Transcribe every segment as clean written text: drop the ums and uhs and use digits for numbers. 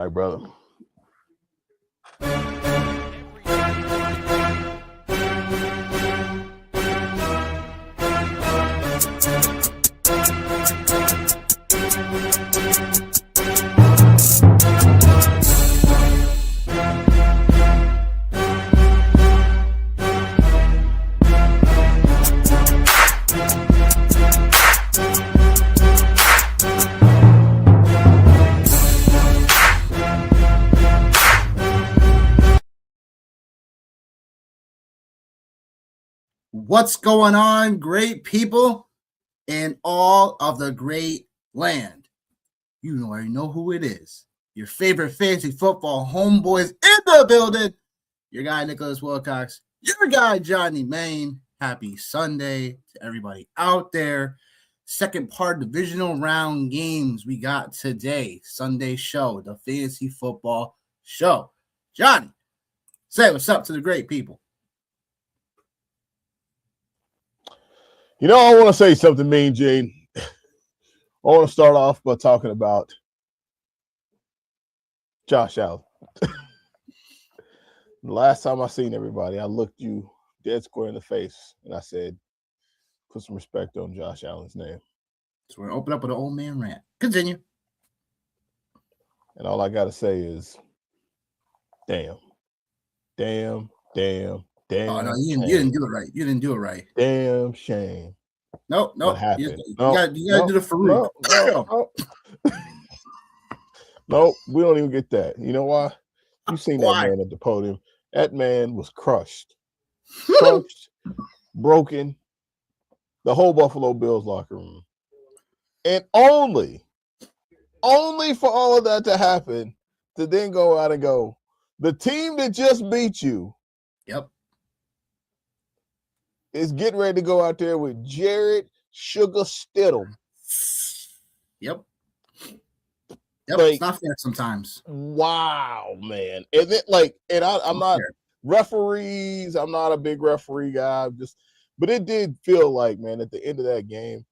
All right, brother. What's going on, great people in all of the great land? You already know who it is. Your favorite fantasy football homeboys in the building. Your guy, Nicholas Wilcox. Your guy, Johnny Main. Happy Sunday to everybody out there. Second part divisional round games we got today. Sunday show, the fantasy football show. Johnny, say what's up to the great people. You know, I want to say something, Mean Gene. I want to start off by talking about Josh Allen. The last time I seen everybody, I looked you dead square in the face, and I said, put some respect on Josh Allen's name. So we're going to open up with an old man rant. Continue. And all I got to say is, damn. Oh, no, you didn't do it right. You didn't do it right. Damn shame. Nope. What happened? You got to do the Farouk. No, we don't even get that. You know why? You seen that man at the podium. That man was crushed, broken, the whole Buffalo Bills locker room. And only for all of that to happen to then go out and go, the team that just beat you is getting ready to go out there with Jared Sugar Stidham. Yep, like, it's not fair sometimes. Wow, man. And I'm not referees. I'm not a big referee guy. But it did feel like, man, at the end of that game,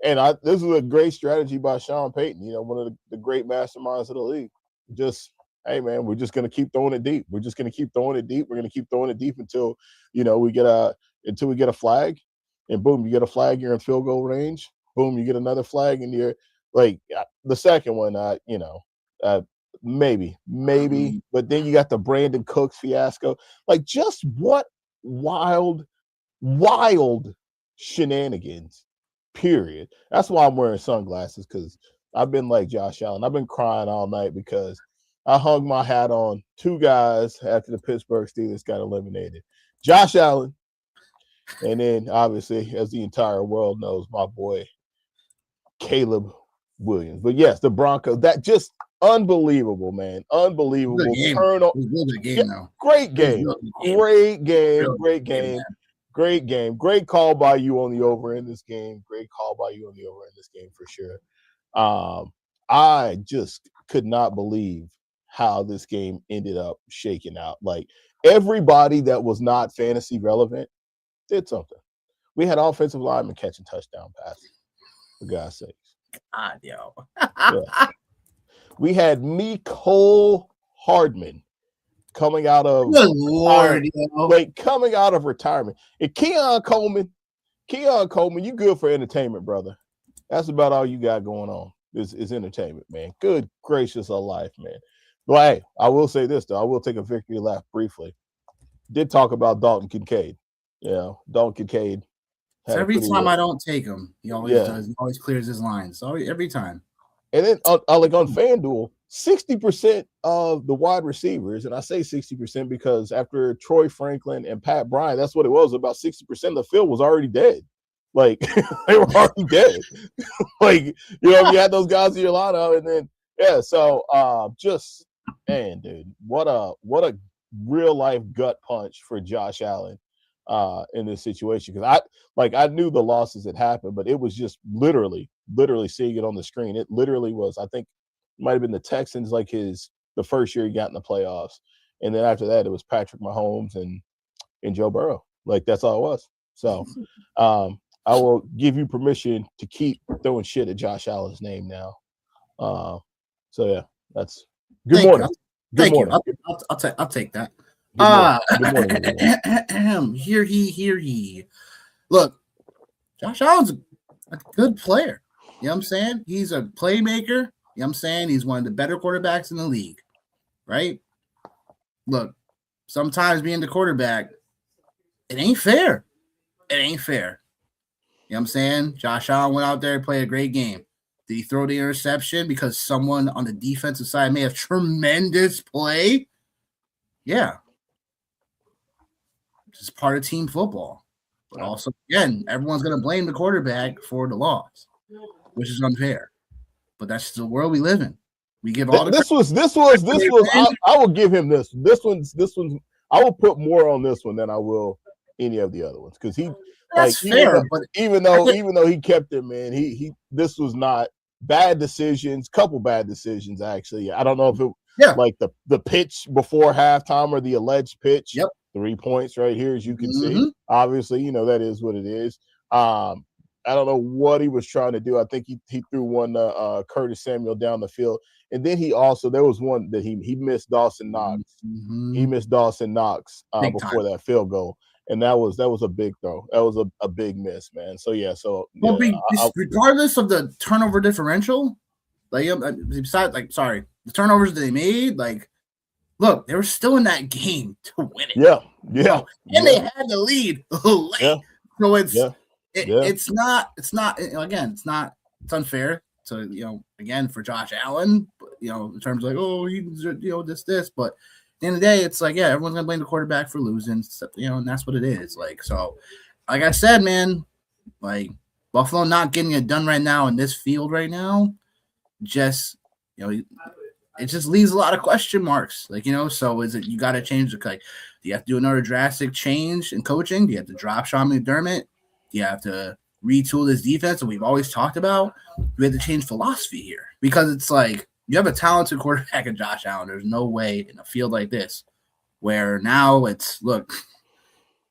and this was a great strategy by Sean Payton, one of the great masterminds of the league. Just, hey, man, we're just going to keep throwing it deep. We're just going to keep throwing it deep. We're going to keep throwing it deep until we get a flag, and boom, you get a flag, you're in field goal range. Boom, you get another flag, and you're like the second one, maybe, but then you got the Brandon Cooks fiasco. Like, just what wild shenanigans, period. That's why I'm wearing sunglasses, because I've been like Josh Allen. I've been crying all night because I hung my hat on two guys after the Pittsburgh Steelers got eliminated. Josh Allen, and then, obviously, as the entire world knows, my boy, Caleb Williams. But, yes, the Broncos, that just unbelievable, man. Unbelievable. Great game. Great call by you on the over in this game. For sure. I just could not believe how this game ended up shaking out. Like, everybody that was not fantasy relevant did something. We had offensive linemen catching touchdown passes, for God's sakes. God, yo. Yeah. We had Mecole Hardman coming out of coming out of retirement. And Keon Coleman, you good for entertainment, brother. That's about all you got going on is entertainment, man. Good gracious of life, man. But hey, I will say this, though. I will take a victory lap briefly. Did talk about Dalton Kincaid. Dalton Kincaid. So every time I don't take him, he always does. He always clears his lines. So every time. And then, like on FanDuel, 60% of the wide receivers, and I say 60% because after Troy Franklin and Pat Bryant, that's what it was. About 60% of the field was already dead. Like, they were already dead. Like, you had those guys in your lineup, and then just, man, dude, what a real life gut punch for Josh Allen in this situation, because I knew the losses had happened, but it was just literally seeing it on the screen. It literally was, I think it might have been the Texans, like the first year he got in the playoffs, and then after that it was Patrick Mahomes and Joe Burrow. Like, that's all it was. So I will give you permission to keep throwing shit at Josh Allen's name now. So yeah, that's Good Thank morning. you. Good Thank morning. you. I'll take that. Good morning. Good morning, everyone. Hear he. Look, Josh Allen's a good player. You know what I'm saying? He's a playmaker. You know what I'm saying? He's one of the better quarterbacks in the league, right? Look, sometimes being the quarterback, it ain't fair. It ain't fair. You know what I'm saying? Josh Allen went out there and played a great game. Did he throw the interception because someone on the defensive side made a tremendous play? Yeah. It's part of team football. But also, again, everyone's going to blame the quarterback for the loss, which is unfair. But that's the world we live in. We give all the this was. I will give him this. This one's. I will put more on this one than I will any of the other ones because he. That's fair, but even though he kept it, man, he this was not bad decisions. Couple bad decisions actually. I don't know if it like the pitch before halftime or the alleged pitch. Yep. 3 points right here, as you can see. Obviously, that is what it is. I don't know what he was trying to do. I think he threw one Curtis Samuel down the field, and then he also there was one that he missed Dawson Knox. He missed Dawson Knox before that field goal. And that was a big throw. That was a big miss, man. So regardless of the turnover differential, besides the turnovers that they made, look, they were still in that game to win it. Yeah. And they had the lead late. Yeah. So it's unfair. So, again, for Josh Allen, in terms of he's this, but at the end of the day, it's everyone's gonna blame the quarterback for losing, and that's what it is. Like I said, man, Buffalo not getting it done right now in this field right now, just it just leaves a lot of question marks. So is it you got to change do you have to do another drastic change in coaching? Do you have to drop Sean McDermott? Do you have to retool this defense that we've always talked about? We have to change philosophy here because it's you have a talented quarterback in Josh Allen. There's no way in a field like this where now it's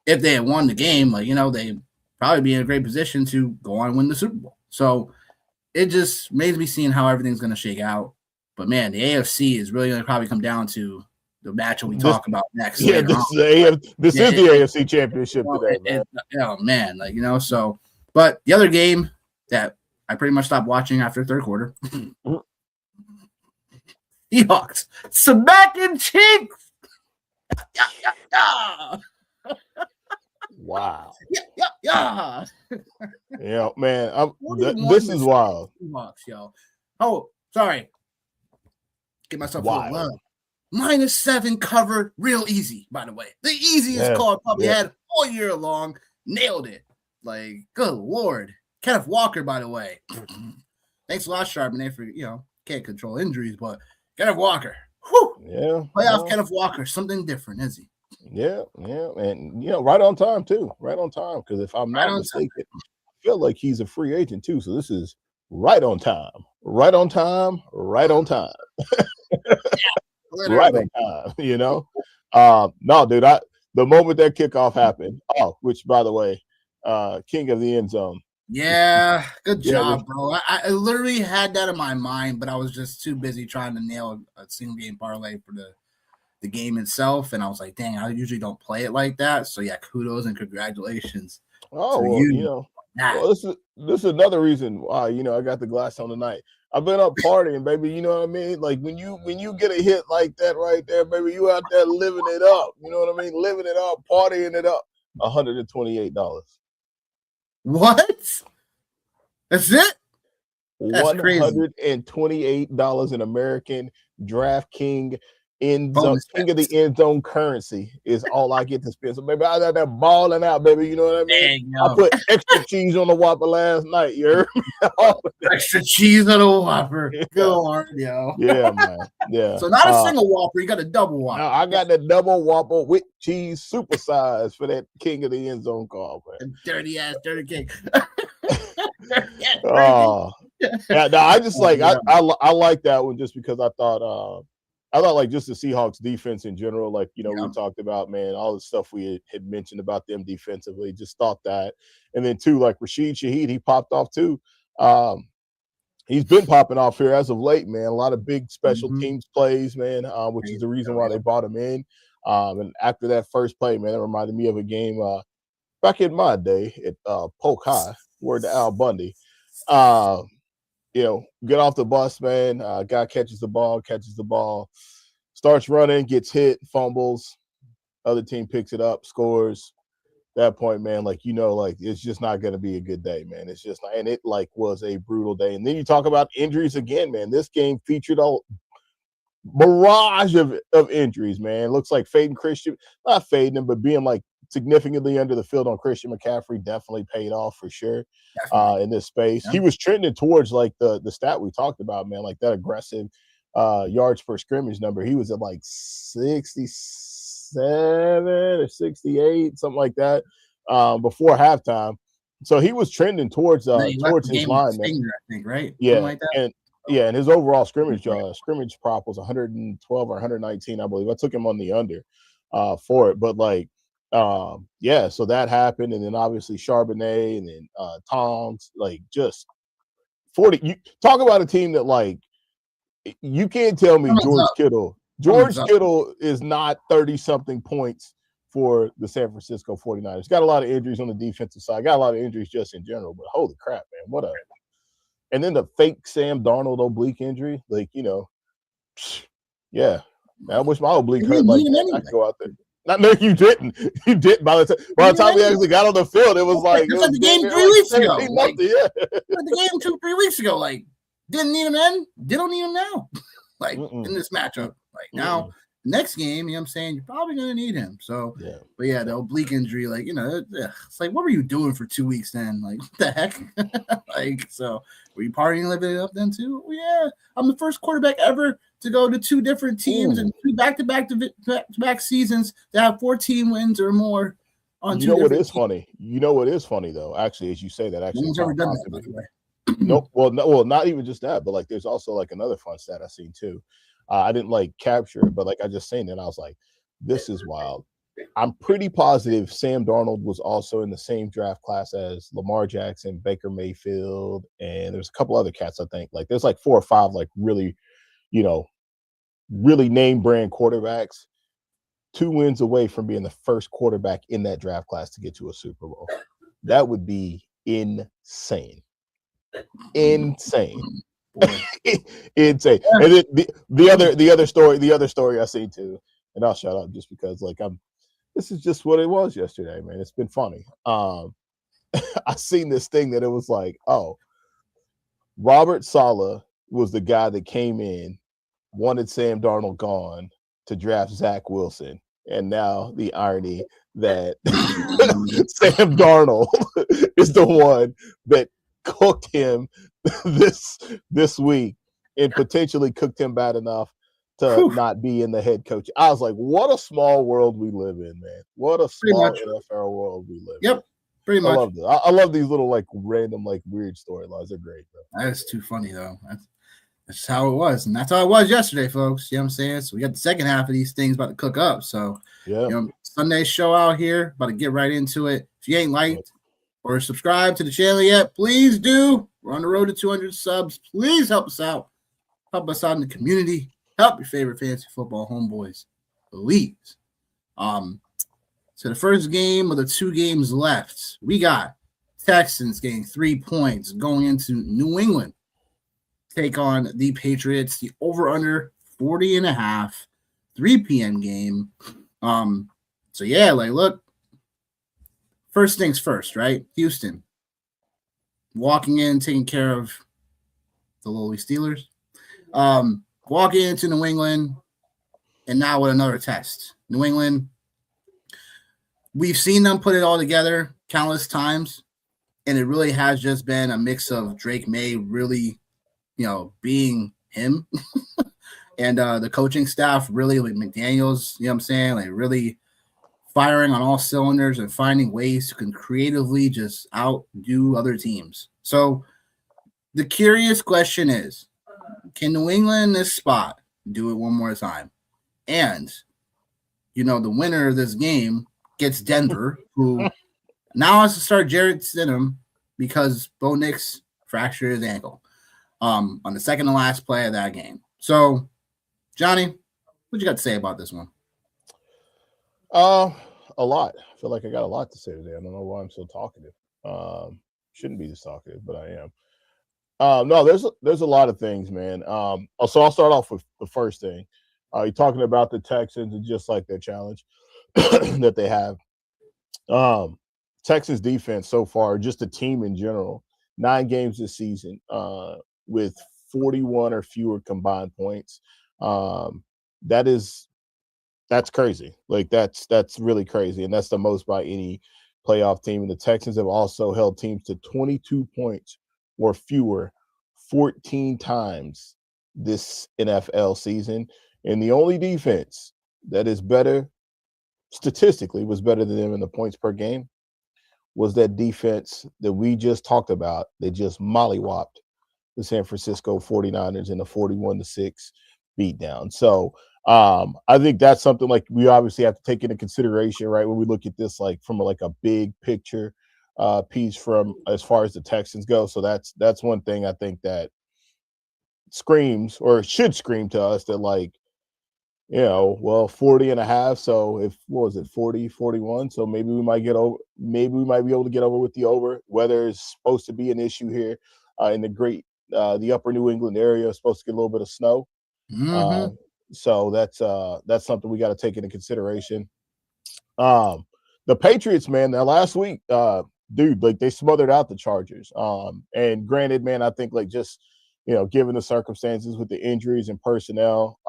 if they had won the game, they'd probably be in a great position to go on and win the Super Bowl. So it just makes me seeing how everything's going to shake out. But man, the AFC is really going to probably come down to the matchup we talk about next. Yeah, this is the AFC Championship today, man. So. But the other game that I pretty much stopped watching after third quarter, Seahawks smacking cheeks. Yeah. Wow. Yeah. Yeah, man. This is wild. Seahawks, yo. Oh, sorry. Get myself a little love. -7 cover, real easy, by the way. The easiest call I probably had all year long. Nailed it. Good Lord. Kenneth Walker, by the way. Thanks a lot, Charbonnet, for, can't control injuries, but Kenneth Walker. Whew. Yeah. Playoff Kenneth Walker, something different, is he? Yeah. And, right on time, too. Right on time, because if I'm not mistaken, I feel like he's a free agent, too. So this is right on time. Right on time. Right on time. Right on time, No, dude, the moment that kickoff happened, which, by the way, king of the end zone. Yeah, good job, bro. I literally had that in my mind, but I was just too busy trying to nail a single game parlay for the game itself, and I was like, dang, I usually don't play it like that. So yeah, kudos and congratulations. This is another reason why I got the glass on tonight. I've been up partying, baby. You know what I mean? When you get a hit like that right there, baby, you out there living it up. You know what I mean? Living it up, partying it up. $128. What? That's it? That's $128 in American DraftKings king of the end zone currency is all I get to spend. So baby, I was out there balling out, baby. You know what I mean? I put extra cheese on the Whopper last night. You heard me? Extra cheese on the Whopper. Go on, yo. Yeah, man. Yeah. So not a single Whopper, you got a double Whopper. No, I got the double Whopper with cheese, supersized for that king of the end zone call, man. Dirty king. Yeah, no, I just I like that one just because I thought just the Seahawks defense in general, we talked about, man, all the stuff we had mentioned about them defensively, just thought that. And then too, Rashid Shaheed, he popped off too. He's been popping off here as of late, man. A lot of big special Mhm. teams plays, man, which is the reason why they brought him in. And after that first play, man, that reminded me of a game back in my day at Polk High, word to Al Bundy. Uh, get off the bus, man. Guy catches the ball, starts running, gets hit, fumbles. Other team picks it up, scores. That point, man, like it's just not going to be a good day, man. It's just not, and it was a brutal day. And then you talk about injuries again, man. This game featured a barrage of injuries, man. It looks like fading Christian, not fading him, but being significantly under the field on Christian McCaffrey definitely paid off for sure. In this space, he was trending towards the stat we talked about, man, like that aggressive yards per scrimmage number. He was at 67 or 68, something like that, before halftime. So he was trending towards his line, man. Finger, I think, right? Yeah, like that. and his overall scrimmage prop was 112 or 119, I believe. I took him on the under for it, but so that happened, and then obviously Charbonnet, and then Tongs, just 40. You talk about a team that you can't tell me George Kittle is not 30-something points for the San Francisco 49ers. Got a lot of injuries on the defensive side. Got a lot of injuries just in general, but holy crap, man. What a – and then the fake Sam Darnold oblique injury. Yeah. Man, I wish my oblique hurt like that. I could go out there. No, you didn't. You didn't. By the time we actually got on the field, it was it was the game 3 weeks ago. The game 2-3 weeks ago. Didn't need him then. Don't need him now. In this matchup. Now, next game, you know what I'm saying, you're probably going to need him. So, but yeah, the oblique injury, it's what were you doing for 2 weeks then? What the heck? So were you partying, living it up then too? Well, yeah, I'm the first quarterback ever to go to 2 different teams and 2 back-to-back seasons to have 14 wins or more on You know what is funny? You know what is funny, though, actually, as you say that, actually. No one's ever done that, by the way. Nope. Well, not even just that, but there's also another fun stat I seen too. I didn't capture it, but I just seen it and I was like, this is wild. I'm pretty positive Sam Darnold was also in the same draft class as Lamar Jackson, Baker Mayfield, and there's a couple other cats, I think. There's 4 or 5 really, really name brand quarterbacks, 2 wins away from being the first quarterback in that draft class to get to a Super Bowl. That would be insane. Insane. Insane. And then the other story I seen too, and I'll shut up just because this is just what it was yesterday, man. It's been funny. I seen this thing that it was Robert Saleh was the guy that came in, wanted Sam Darnold gone to draft Zach Wilson, and now the irony that Sam Darnold is the one that cooked him this week and potentially cooked him bad enough to not be in the head coach. I was like, what a small world we live in, man. What a small NFL world we live in. Yep, pretty much. I love this. I love these little random weird storylines. They're great, bro. That's too funny though. That's how it was, and that's how it was yesterday, folks. You know what I'm saying? So we got the second half of these things about to cook up. So Sunday show out here, about to get right into it. If you ain't liked or subscribed to the channel yet, please do. We're on the road to 200 subs. Please help us out. Help us out in the community. Help your favorite fantasy football homeboys. Please. So the first game of the 2 games left, we got Texans getting 3 points going into New England. Take on the Patriots. The over-under 40.5, 3 p.m. game. So yeah, look. First things first, right? Houston. Walking in, taking care of the lowly Steelers. Walking into New England, and now with another test. New England, we've seen them put it all together countless times, and it really has just been a mix of Drake May really, being him, and the coaching staff really, McDaniels, you know what I'm saying, really firing on all cylinders and finding ways to creatively just outdo other teams. So the curious question is, can New England in this spot do it one more time? And, the winner of this game gets Denver, who now has to start Jarrett Stidham because Bo Nix fractured his ankle. on the second to last play of that game. So, Johnny, what you got to say about this one? A lot. I feel like I got a lot to say today. I don't know why I'm so talkative. Shouldn't be this talkative, but I am. No, there's a lot of things, man. So I'll start off with the first thing. You're talking about the Texans and just like their challenge that they have. Texas defense so far, just the team in general, 9 games this season with 41 or fewer combined points. That's crazy. Like that's really crazy, and that's the most by any playoff team. And the Texans have also held teams to 22 points or fewer 14 times this NFL season. And the only defense that is better statistically was better than them in the points per game was that defense that we just talked about. They just mollywopped the San Francisco 49ers in a 41-6 beatdown. So I think that's something like we obviously have to take into consideration, right? When we look at this, like from a big picture piece from as far as the Texans go. So that's one thing I think that screams or should scream to us that like, 40 and a half. So if what was it, 40, 41? So maybe we might get over, maybe we might be able to get over with the over. Weather is supposed to be an issue here in the upper New England area. It's supposed to get a little bit of snow. Mm-hmm. So that's something we got to take into consideration. The Patriots, man, that last week, dude, like they smothered out the Chargers. And granted, man, I think like just given the circumstances with the injuries and personnel,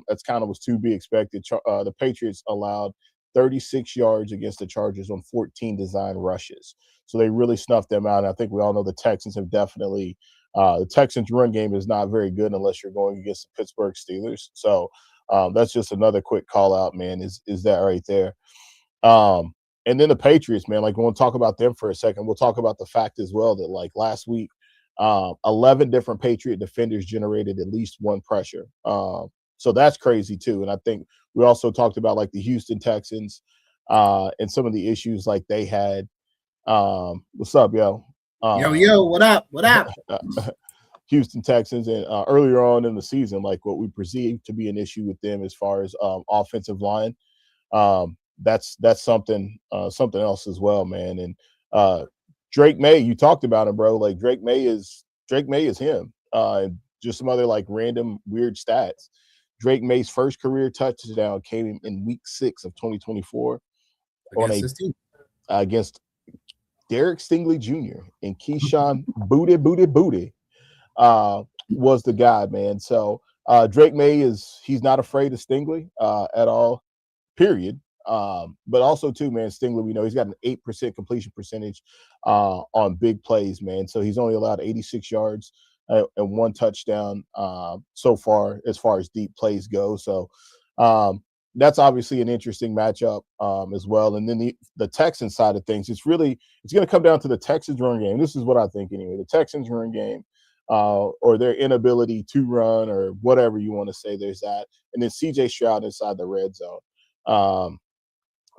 that's kind of was to be expected. The Patriots allowed 36 yards against the Chargers on 14 design rushes. So they really snuffed them out. And I think we all know the Texans have definitely the Texans run game is not very good unless you're going against the Pittsburgh Steelers. So that's just another quick call out, man, is that right there. And then the Patriots, man, like we'll talk about them for a second. We'll talk about the fact as well that like last week, 11 different Patriot defenders generated at least one pressure. So that's crazy too. And I think we also talked about like the Houston Texans and some of the issues like they had. What's up, yo? Yo, what up? What up? Houston Texans and earlier on in the season, like what we perceived to be an issue with them as far as offensive line. That's something else as well, man. And Drake May, you talked about him, bro. Like Drake May is him. Just some other like random weird stats. Drake May's first career touchdown came in week 6 of 2024 against Derek Stingley Jr. and Keyshawn Booty was the guy, man. So Drake May he's not afraid of Stingley at all, period. But also too, man, Stingley, we know he's got an 8% completion percentage on big plays, man. So he's only allowed 86 yards and 1 touchdown so far as deep plays go. So that's obviously an interesting matchup as well. And then the Texans side of things, it's going to come down to the Texans run game. This is what I think anyway. The Texans run game or their inability to run or whatever you want to say, there's that. And then CJ Stroud inside the red zone.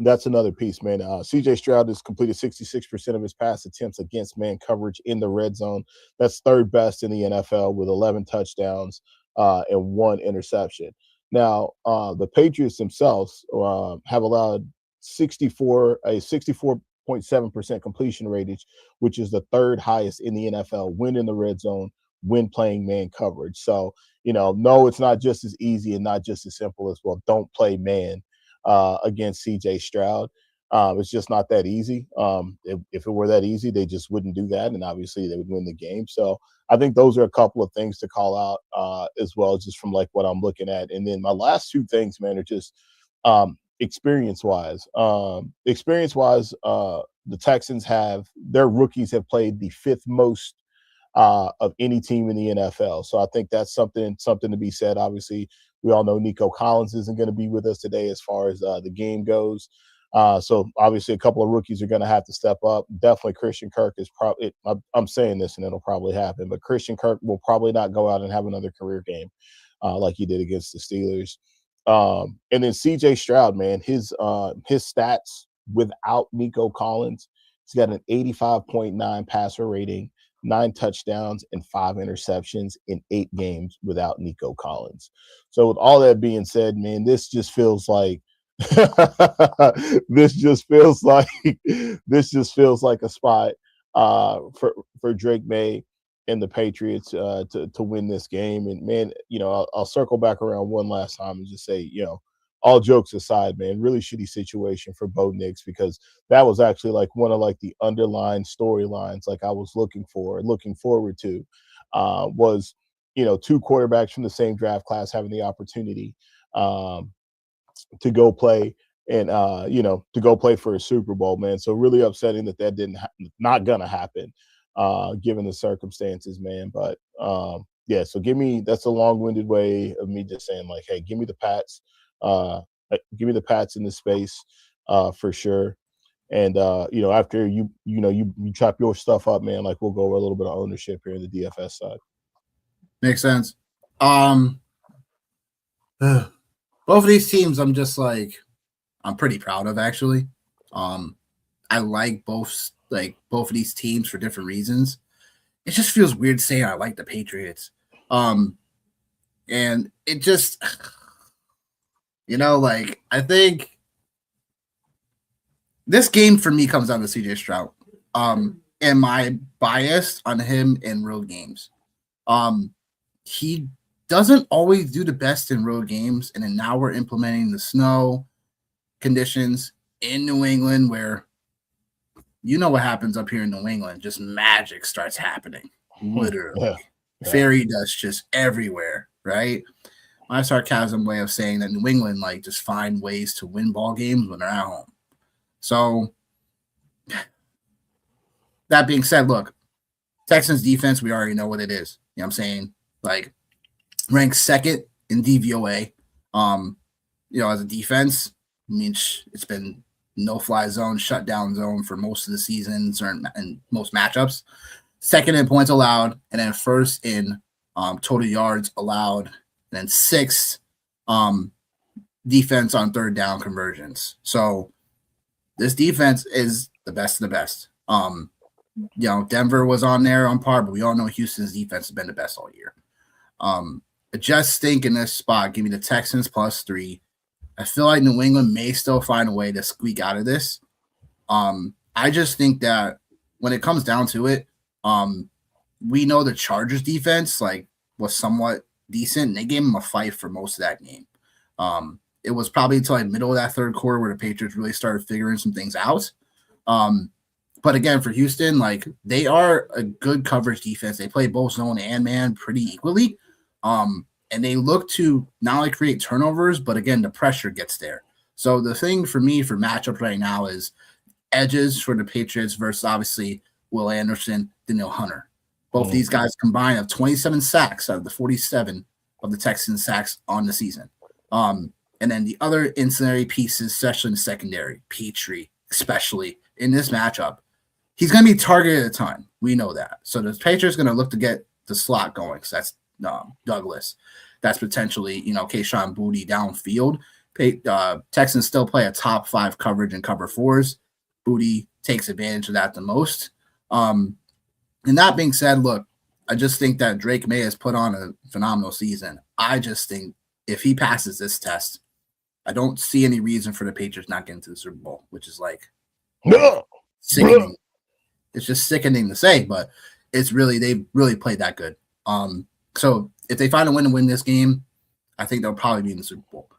That's another piece, man. CJ Stroud has completed 66% of his pass attempts against man coverage in the red zone. That's third best in the NFL with 11 touchdowns and 1 interception. Now, the Patriots themselves have allowed 64.7% completion rating, which is the third highest in the NFL when in the red zone, when playing man coverage. So, no, it's not just as easy and not just as simple as, well, don't play man against CJ Stroud. It's just not that easy. If it were that easy, they just wouldn't do that, and obviously they would win the game. So I think those are a couple of things to call out as well, just from like what I'm looking at. And then my last 2 things, man, are just experience-wise. The Texans their rookies have played the 5th most of any team in the NFL. So I think that's something to be said. Obviously, we all know Nico Collins isn't going to be with us today as far as the game goes. So obviously a couple of rookies are going to have to step up. Definitely Christian Kirk is probably – I'm saying this and it'll probably happen, but Christian Kirk will probably not go out and have another career game like he did against the Steelers. And then CJ Stroud, man, his stats without Nico Collins, he's got an 85.9 passer rating, 9 touchdowns and 5 interceptions in 8 games without Nico Collins. So with all that being said, man, this just feels like this just feels like a spot for Drake May and the Patriots to win this game. And man, I'll circle back around one last time and just say, all jokes aside, man, really shitty situation for Bo Nix, because that was actually like one of like the underlying storylines like I was looking forward to was, 2 quarterbacks from the same draft class having the opportunity to go play and to go play for a Super Bowl, man. So really upsetting that not gonna happen given the circumstances, man. But yeah, so that's a long-winded way of me just saying like, hey, give me the Pats. Give me the Pats in this space for sure. And after you chop your stuff up, man, like we'll go over a little bit of ownership here in the DFS side. Makes sense. Both of these teams, I'm pretty proud of, actually. I like both of these teams for different reasons. It just feels weird saying I like the Patriots. And it just, I think this game for me comes down to CJ Stroud. And my bias on him in road games. He doesn't always do the best in road games, and then now we're implementing the snow conditions in New England, where what happens up here in New England, just magic starts happening, literally. Yeah. Fairy dust just everywhere, right? My sarcasm way of saying that New England just find ways to win ball games when they're at home. So that being said, look, Texans defense, we already know what it is. You know what I'm saying? Ranked second in DVOA. As a defense, I mean, it's been no-fly zone, shutdown zone for most of the seasons and most matchups. Second in points allowed, and then first in total yards allowed, and then sixth defense on third down conversions. So this defense is the best of the best. Denver was on there on par, but we all know Houston's defense has been the best all year. I just think in this spot, give me the Texans +3. I feel like New England may still find a way to squeak out of this. I just think that when it comes down to it, we know the Chargers defense was somewhat decent, and they gave them a fight for most of that game. It was probably until middle of that third quarter where the Patriots really started figuring some things out. But again, for Houston, they are a good coverage defense. They play both zone and man pretty equally. And they look to not only create turnovers, but again, the pressure gets there. So the thing for me for matchup right now is edges for the Patriots versus obviously Will Anderson, Danielle Hunter. Both these guys combined have 27 sacks out of the 47 of the Texans sacks on the season. And then the other ancillary pieces, especially in the secondary, Petrie, especially in this matchup, he's going to be targeted a ton. We know that. So the Patriots are going to look to get the slot going. So that's Douglas. That's potentially, Kayshon Boutte downfield. Texans still play a top 5 coverage and cover 4s. Boutte takes advantage of that the most. And that being said, look, I just think that Drake May has put on a phenomenal season. I just think if he passes this test, I don't see any reason for the Patriots not getting to the Super Bowl, which is sickening. It's just sickening to say, but they really played that good. So if they find a way to win this game, I think they'll probably be in the Super Bowl.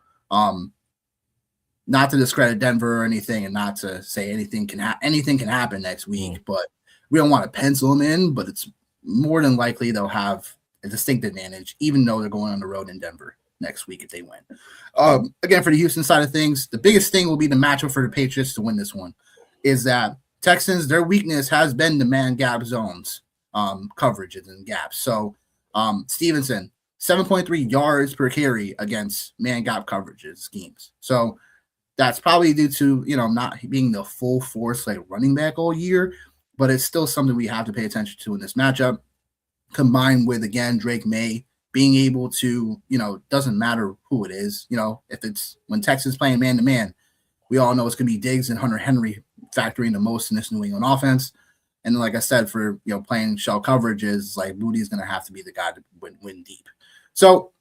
Not to discredit Denver or anything, and not to say anything can happen next week, but we don't want to pencil them in. But it's more than likely they'll have a distinct advantage, even though they're going on the road in Denver next week if they win. Again, for the Houston side of things, the biggest thing will be the matchup for the Patriots to win this one. Is that Texans, their weakness has been the man gap zones, coverages and gaps. So Stevenson, 7.3 yards per carry against man gap coverages schemes. So that's probably due to, not being the full force running back all year, but it's still something we have to pay attention to in this matchup, combined with, again, Drake May being able to, doesn't matter who it is, if it's when Texas playing man-to-man, we all know it's going to be Diggs and Hunter Henry factoring the most in this New England offense. And like I said, for playing shell coverages, like Moody's going to have to be the guy to win deep. So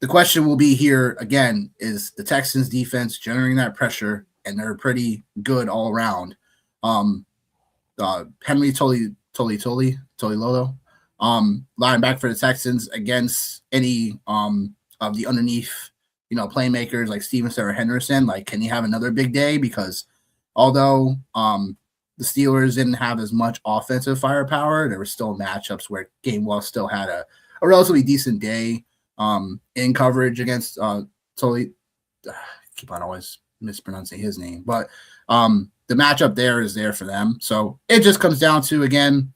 the question will be here again: is the Texans defense generating that pressure? And they're pretty good all around. Henry Tolilolo, linebacker for the Texans against any of the underneath, playmakers like Stevenson or Henderson. Like, can he have another big day? Because although the Steelers didn't have as much offensive firepower, there were still matchups where Gainwell still had a relatively decent day in coverage against Tolly. Keep on always mispronouncing his name, but the matchup there is there for them. So it just comes down to, again,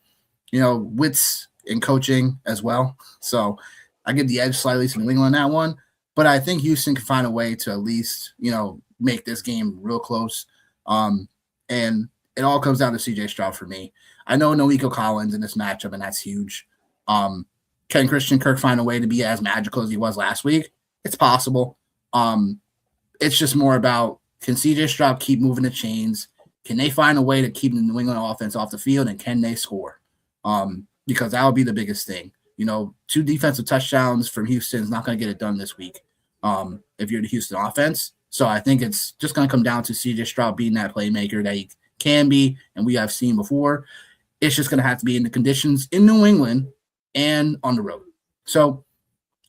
wits and coaching as well. So I give the edge slightly to New England on that one, but I think Houston can find a way to at least, make this game real close. And it all comes down to CJ Stroud for me. I know Nico Collins in this matchup, and that's huge. Can Christian Kirk find a way to be as magical as he was last week? It's possible. It's just more about, can CJ Stroud keep moving the chains? Can they find a way to keep the New England offense off the field, and can they score? Because that would be the biggest thing. 2 defensive touchdowns from Houston is not going to get it done this week if you're the Houston offense. So I think it's just going to come down to CJ Stroud being that playmaker that he can be, and we have seen before. It's just going to have to be in the conditions in New England and on the road. So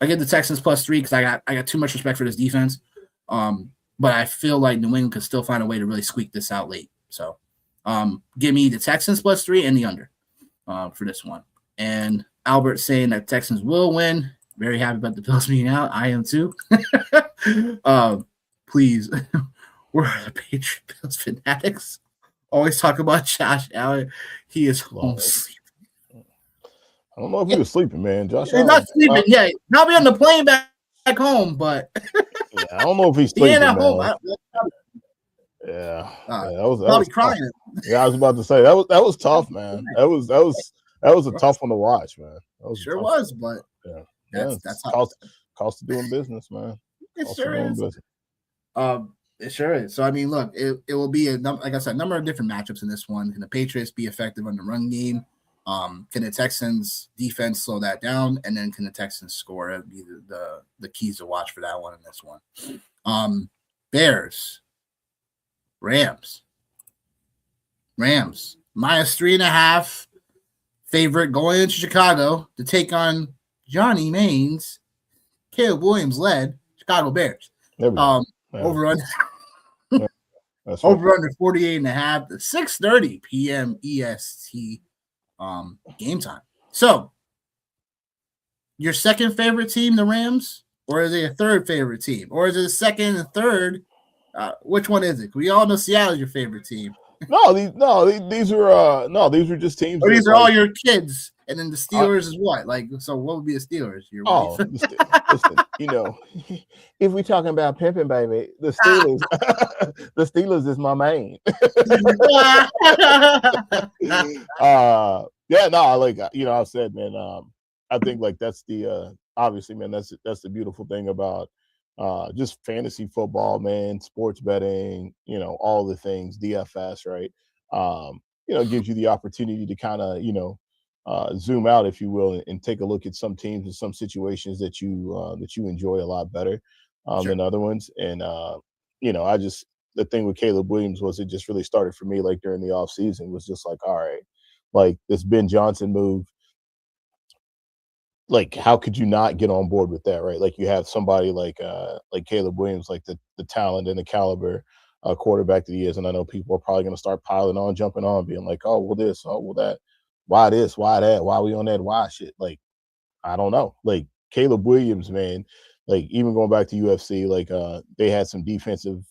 I get the Texans +3 because I got too much respect for this defense. But I feel like New England could still find a way to really squeak this out late. So give me the Texans +3 and the under for this one. And Albert saying that Texans will win. Very happy about the Bills being out. I am too. Please, we're the Patriot Bills fanatics. Always talk about Josh Allen. He is home sleeping. I don't know if he was sleeping, man. Josh Allen. Not sleeping. Yeah, not be on the plane back home, but yeah, I don't know if he's sleeping. At home. That was crying. Yeah, I was about to say that was tough, man. That was a tough one to watch, man. Sure was, but that's cost of doing business, man. It sure is. It sure is. So I mean, look, it will be like I said, a number of different matchups in this one. Can the Patriots be effective on the run game? Can the Texans defense slow that down? And then can the Texans score? That'd be the keys to watch for that one in this one. Bears, Rams, -3.5 favorite going into Chicago to take on Johnny Maines, Caleb Williams led Chicago Bears. Over under 48.5 to 6:30 p.m. EST game time. So your second favorite team, the Rams, or is it a third favorite team, or is it a second and third? Which one is it? We all know Seattle's your favorite team. These were just teams. Or these are all your kids, and then the Steelers is what? Like, so what would be the Steelers? Listen, if we're talking about pimping, baby, the Steelers, the Steelers is my main. I've said, man, I think like that's the obviously, man, that's the beautiful thing about just fantasy football, man, sports betting, all the things, DFS, right? Gives you the opportunity to kind of, zoom out, if you will, and take a look at some teams and some situations that you enjoy a lot better than other ones. And, the thing with Caleb Williams was it just really started for me, like during the off season, was just like, all right, like this Ben Johnson move, like how could you not get on board with that, right? Like you have somebody like Caleb Williams, like the talent and the caliber quarterback that he is, and I know people are probably going to start piling on, jumping on, being like, oh well this, oh well that, why this, why that, why we on that, why shit? Like I don't know. Like Caleb Williams, man, like even going back to UFC, like they had some defensive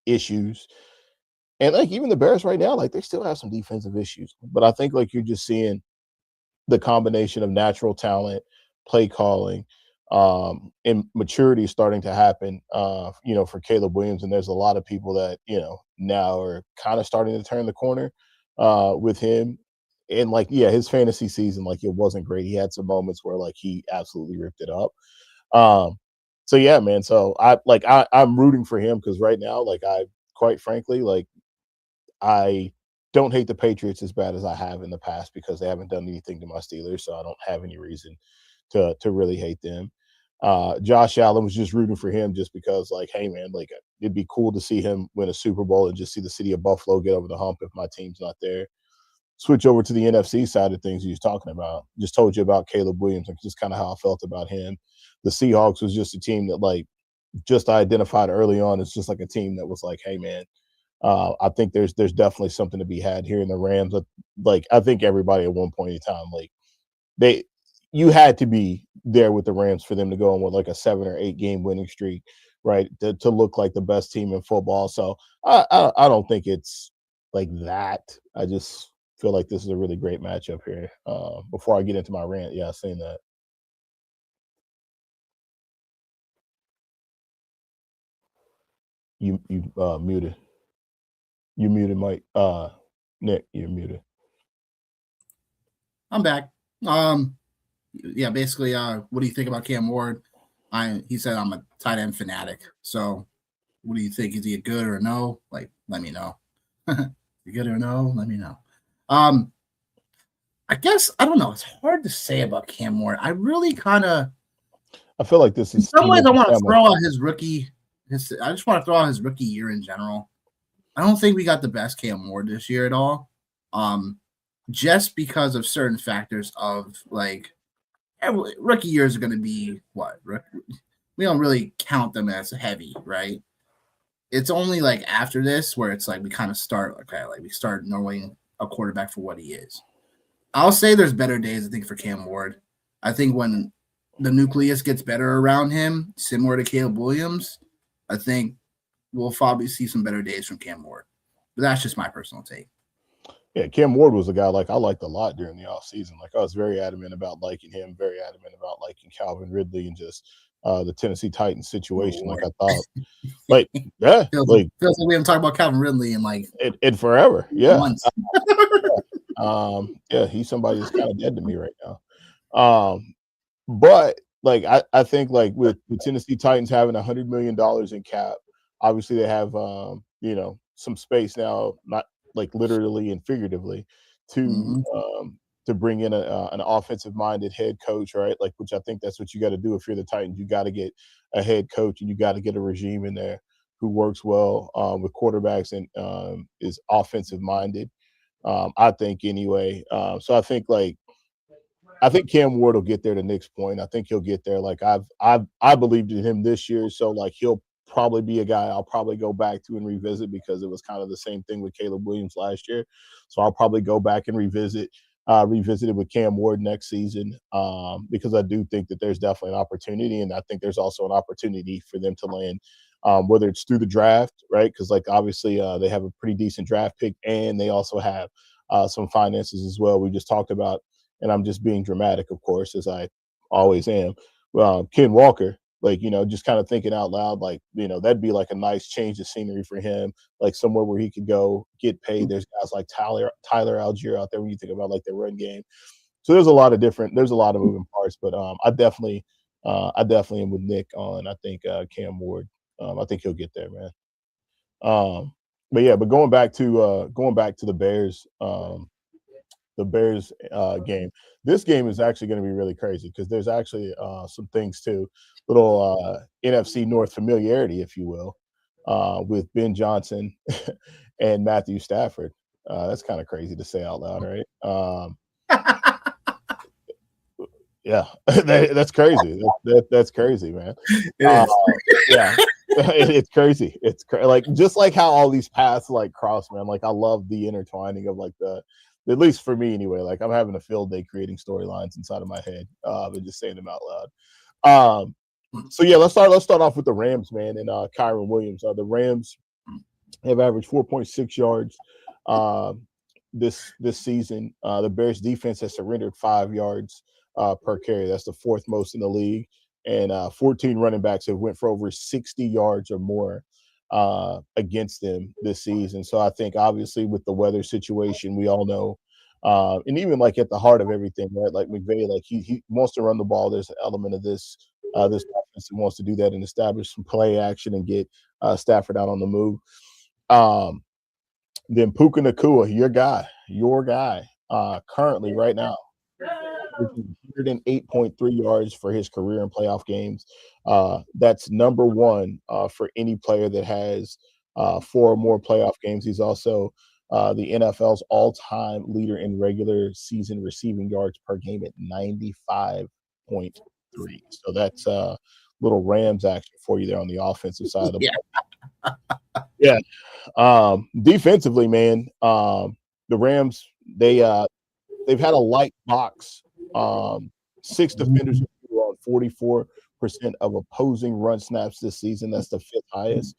issues, and like even the Bears right now, like they still have some defensive issues, but I think like you're just seeing the combination of natural talent, play calling, and maturity starting to happen, for Caleb Williams. And there's a lot of people that, now are kind of starting to turn the corner with him. And like, yeah, his fantasy season, like it wasn't great. He had some moments where like he absolutely ripped it up. So yeah, man. So I'm rooting for him because right now, like quite frankly, like I don't hate the Patriots as bad as I have in the past because they haven't done anything to my Steelers, so I don't have any reason to really hate them. Josh Allen was just rooting for him just because, like, hey man, like it'd be cool to see him win a Super Bowl and just see the city of Buffalo get over the hump if my team's not there. Switch over to the NFC side of things he was talking about. Just told you about Caleb Williams and just kind of how I felt about him. The Seahawks was just a team that like just identified early on. It's just like a team that was like, hey man, I think there's definitely something to be had here in the Rams. Like I think everybody at one point in time, like you had to be there with the Rams for them to go on with like a 7 or 8 game winning streak, right? To look like the best team in football. So I don't think it's like that. I just feel like this is a really great matchup here. Before I get into my rant, yeah, I've seen that. You muted. You muted, Mike. Nick, you're muted. I'm back. Yeah, basically, what do you think about Cam Ward? He said I'm a tight end fanatic. So, what do you think? Is he a good or a no? Like, let me know. You good or no? Let me know. I guess I don't know. It's hard to say about Cam Ward. I really kind of. I feel like this is. In some ways, I want to throw out his rookie. I just want to throw out his rookie year in general. I don't think we got the best Cam Ward this year at all. Just because of certain factors of like rookie years are going to be what? We don't really count them as heavy, right? It's only like after this where it's like we kind of start we start knowing a quarterback for what he is. I'll say there's better days, I think, for Cam Ward. I think when the nucleus gets better around him, similar to Caleb Williams, I think we'll probably see some better days from Cam Ward. But that's just my personal take. Yeah, Cam Ward was a guy like I liked a lot during the offseason. Like I was very adamant about liking him, very adamant about liking Calvin Ridley and just the Tennessee Titans situation. Like I thought, like yeah, feels like we haven't talked about Calvin Ridley in like in forever. Yeah, months. Yeah, he's somebody that's kind of dead to me right now. But like I think like with the Tennessee Titans having $100 million in cap, obviously they have some space now, not like literally and figuratively, to bring in an offensive minded head coach, right? Like, which I think that's what you got to do if you're the Titans. You got to get a head coach and you got to get a regime in there who works well with quarterbacks and is offensive minded. I think anyway. So I think Cam Ward will get there to Nick's point. I think he'll get there. Like I believed in him this year, so like he'll probably be a guy I'll probably go back to and revisit because it was kind of the same thing with Caleb Williams last year. So I'll probably go back and revisit it with Cam Ward next season because I do think that there's definitely an opportunity, and I think there's also an opportunity for them to land, whether it's through the draft, right? Because like obviously they have a pretty decent draft pick, and they also have some finances as well. We just talked about, and I'm just being dramatic, of course, as I always am. Ken Walker, like, just kind of thinking out loud, like, that'd be like a nice change of scenery for him, like somewhere where he could go get paid. There's guys like Tyler Algier out there when you think about like the run game. So there's a lot of moving parts, but I definitely am with Nick on, I think Cam Ward. I think he'll get there, man. But going back to the Bears, game. This game is actually going to be really crazy because there's actually some things too, little NFC North familiarity, if you will, with Ben Johnson and Matthew Stafford. That's kind of crazy to say out loud, right? Yeah, that's crazy. That's crazy, man. Yeah, it's crazy. It's like just like how all these paths like cross, man. Like I love the intertwining of like at least for me anyway, like I'm having a field day creating storylines inside of my head and just saying them out loud. So yeah, let's start off with the Rams, man, and Kyron Williams. The Rams have averaged 4.6 yards this season. The Bears defense has surrendered 5 yards per carry. That's the fourth most in the league. And 14 running backs have went for over 60 yards or more against them this season. So I think obviously with the weather situation, we all know, and even like at the heart of everything, right? Like McVay, like he wants to run the ball. There's an element of this offense that wants to do that and establish some play action and get Stafford out on the move. Then Puka Nakua, your guy, currently right now, 108.3 yards for his career in playoff games. That's number one for any player that has 4 or more playoff games. He's also the NFL's all-time leader in regular season receiving yards per game at 95.3. So that's little Rams action for you there on the offensive side of the ball. Yeah. Defensively, man, the Rams, they've had a light box. 6 defenders on 44% of opposing run snaps this season. That's the 5th highest.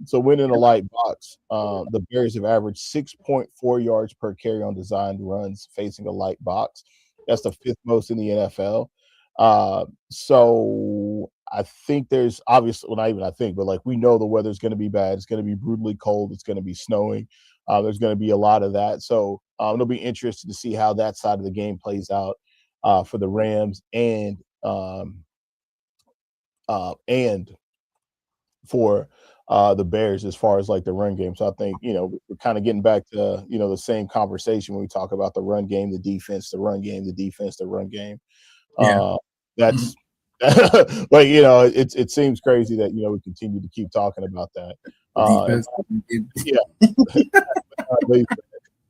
So winning a light box, the Bears have averaged 6.4 yards per carry on designed runs facing a light box. That's the 5th most in the NFL. So I think there's obviously, well, not even I think, but like we know the weather's going to be bad. It's going to be brutally cold. It's going to be snowing. There's going to be a lot of that. So it'll be interesting to see how that side of the game plays out for the Rams and for the Bears as far as like the run game. So I think, we're kind of getting back to, the same conversation when we talk about the run game, the defense, the run game, the defense, the run game. That's like, it seems crazy that, we continue to keep talking about that.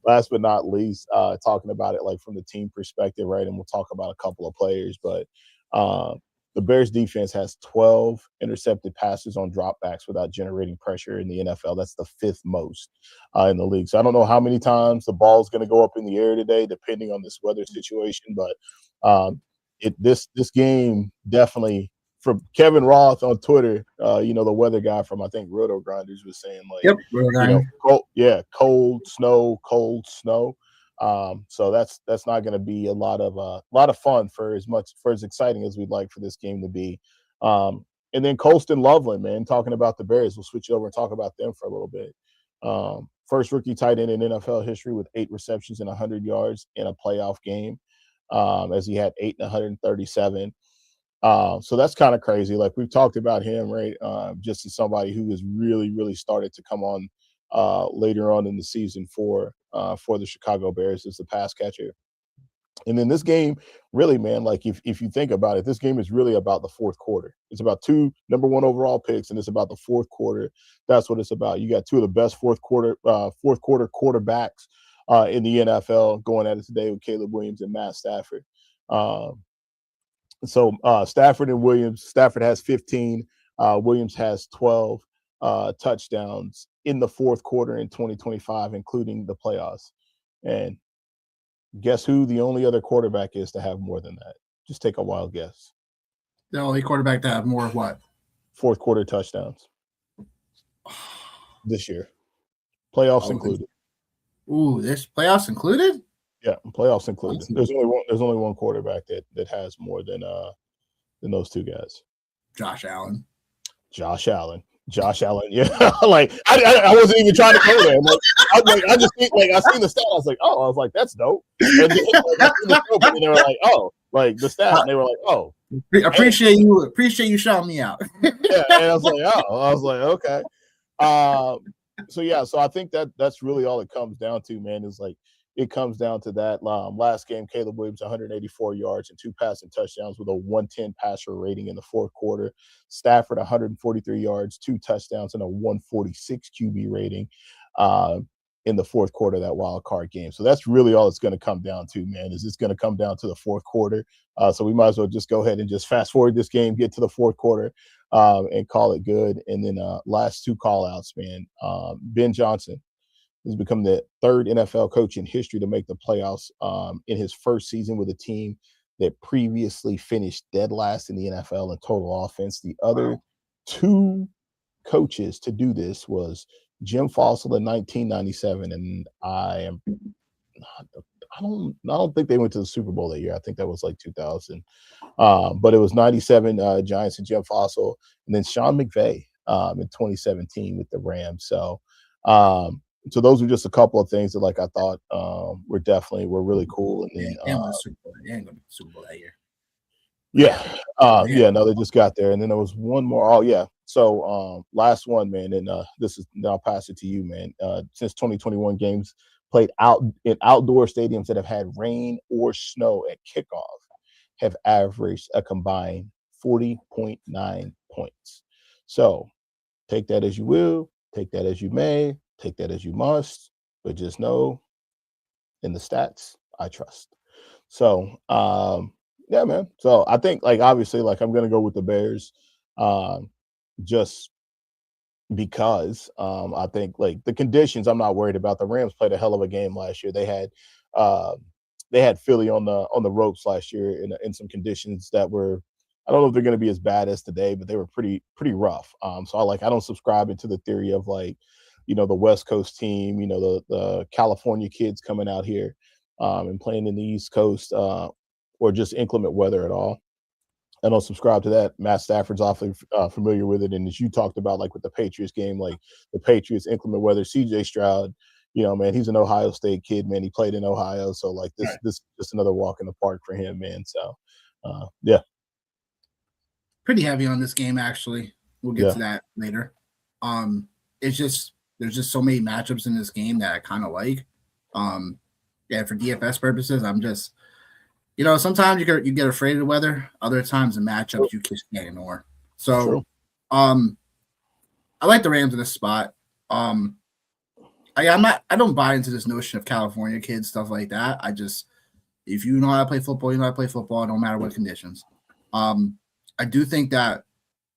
Last but not least, talking about it like from the team perspective, right? And we'll talk about a couple of players, but the Bears defense has 12 intercepted passes on dropbacks without generating pressure in the NFL. That's the 5th most in the league. So I don't know how many times the ball's going to go up in the air today, depending on this weather situation. But this game definitely, from Kevin Roth on Twitter, the weather guy from I think Roto Grinders was saying like, cold snow. So that's not going to be a lot of fun for as exciting as we'd like for this game to be. And then Colston Loveland, man, talking about the Bears, we'll switch over and talk about them for a little bit. First rookie tight end in NFL history with 8 receptions and 100 yards in a playoff game, as he had 8 and 137. So that's kind of crazy. Like we've talked about him, right? Just as somebody who has really, really started to come on later on in the season for the Chicago Bears as the pass catcher. And then this game, really, man, like if you think about it, this game is really about the fourth quarter. It's about 2 number 1 overall picks, and it's about the fourth quarter. That's what it's about. You got 2 of the best fourth quarter quarterbacks in the NFL going at it today with Caleb Williams and Matt Stafford. So Stafford and Williams. Stafford has 15. Williams has 12 touchdowns in the fourth quarter in 2025, including the playoffs. And guess who the only other quarterback is to have more than that? Just take a wild guess. The only quarterback to have more of what? Fourth quarter touchdowns this year. Playoffs included. Ooh, there's playoffs included? Yeah, playoffs included. There's only one quarterback that has more than those 2 guys. Josh Allen. Yeah. Like I wasn't even trying to go there. I seen the stat. I was like, that's dope. And then, I seen the scope, and they were like, oh, like the stat. And they were like, oh, appreciate you shouting me out. Yeah, and I was like, okay. So I think that's really all it comes down to, man. Is like it comes down to that. Last game, Caleb Williams 184 yards and 2 passing touchdowns with a 110 passer rating in the fourth quarter. Stafford 143 yards, 2 touchdowns, and a 146 QB rating in the fourth quarter of that wild card game. So that's really all it's going to come down to, man. Is it's going to come down to the fourth quarter. So we might as well just go ahead and just fast forward this game, get to the fourth quarter, and call it good. And then last 2 call outs, man. Ben Johnson has become the 3rd NFL coach in history to make the playoffs in his first season with a team that previously finished dead last in the NFL in total offense. The other 2 coaches to do this was Jim Fossil in 1997, and I don't think they went to the Super Bowl that year. I think that was like 2000, but it was 97 Giants and Jim Fossil, and then Sean McVay in 2017 with the Rams. So those were just a couple of things that like I thought were really cool. And then Super Bowl. They ain't going to the Super Bowl that year. Yeah. No, they just got there. And then there was one more. Oh, yeah. So last one, man, and then I'll pass it to you, man. Since 2021 games played out in outdoor stadiums that have had rain or snow at kickoff have averaged a combined 40.9 points. So take that as you will, take that as you may, take that as you must, but just know in the stats, I trust. So yeah, man. So I think like obviously like I'm gonna go with the Bears. Just because I think like the conditions I'm not worried about. The Rams played a hell of a game last year. Uh, they had Philly on the ropes last year in some conditions that were I don't know if they're going to be as bad as today, but they were pretty rough. So I don't subscribe into the theory of like the West Coast team, the California kids coming out here and playing in the East Coast or just inclement weather at all. I don't subscribe to that. Matt Stafford's awfully familiar with it, and as you talked about, like with the Patriots game, like the Patriots inclement weather. C.J. Stroud, man, he's an Ohio State kid, man. He played in Ohio, so like this is just another walk in the park for him, man. So, yeah, pretty heavy on this game actually. We'll get to that later. It's just there's just so many matchups in this game that I kind of like. For DFS purposes, I'm just. Sometimes you get afraid of the weather. Other times the matchups you just can't ignore. So, I like the Rams in this spot. I don't buy into this notion of California kids stuff like that. If you know how to play football, you know how to play football. No matter what conditions. I do think that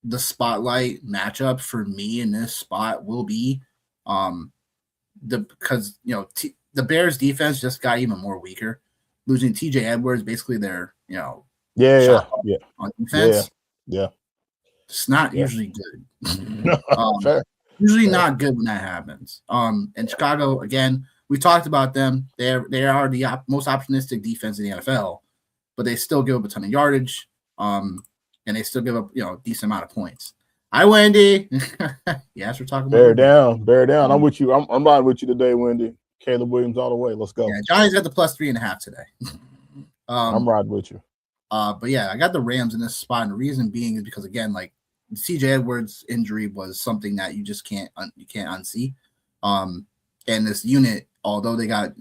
the spotlight matchup for me in this spot will be, because the Bears defense just got even more weaker. Losing TJ Edwards, basically their, on defense. Yeah. It's not usually good. Fair. Usually not good when that happens. And Chicago, again, we talked about them. They are the most optimistic defense in the NFL, but they still give up a ton of yardage. And they still give up, a decent amount of points. Hi, Wendy. Yes, we're talking about Bear down. I'm with you. I'm riding with you today, Wendy. Caleb Williams all the way. Let's go. Yeah, Johnny's got the +3.5 today. I'm riding with you. But yeah, I got the Rams in this spot, and the reason being is because again, like CJ Edwards' injury was something that you just can't unsee. And this unit, although they got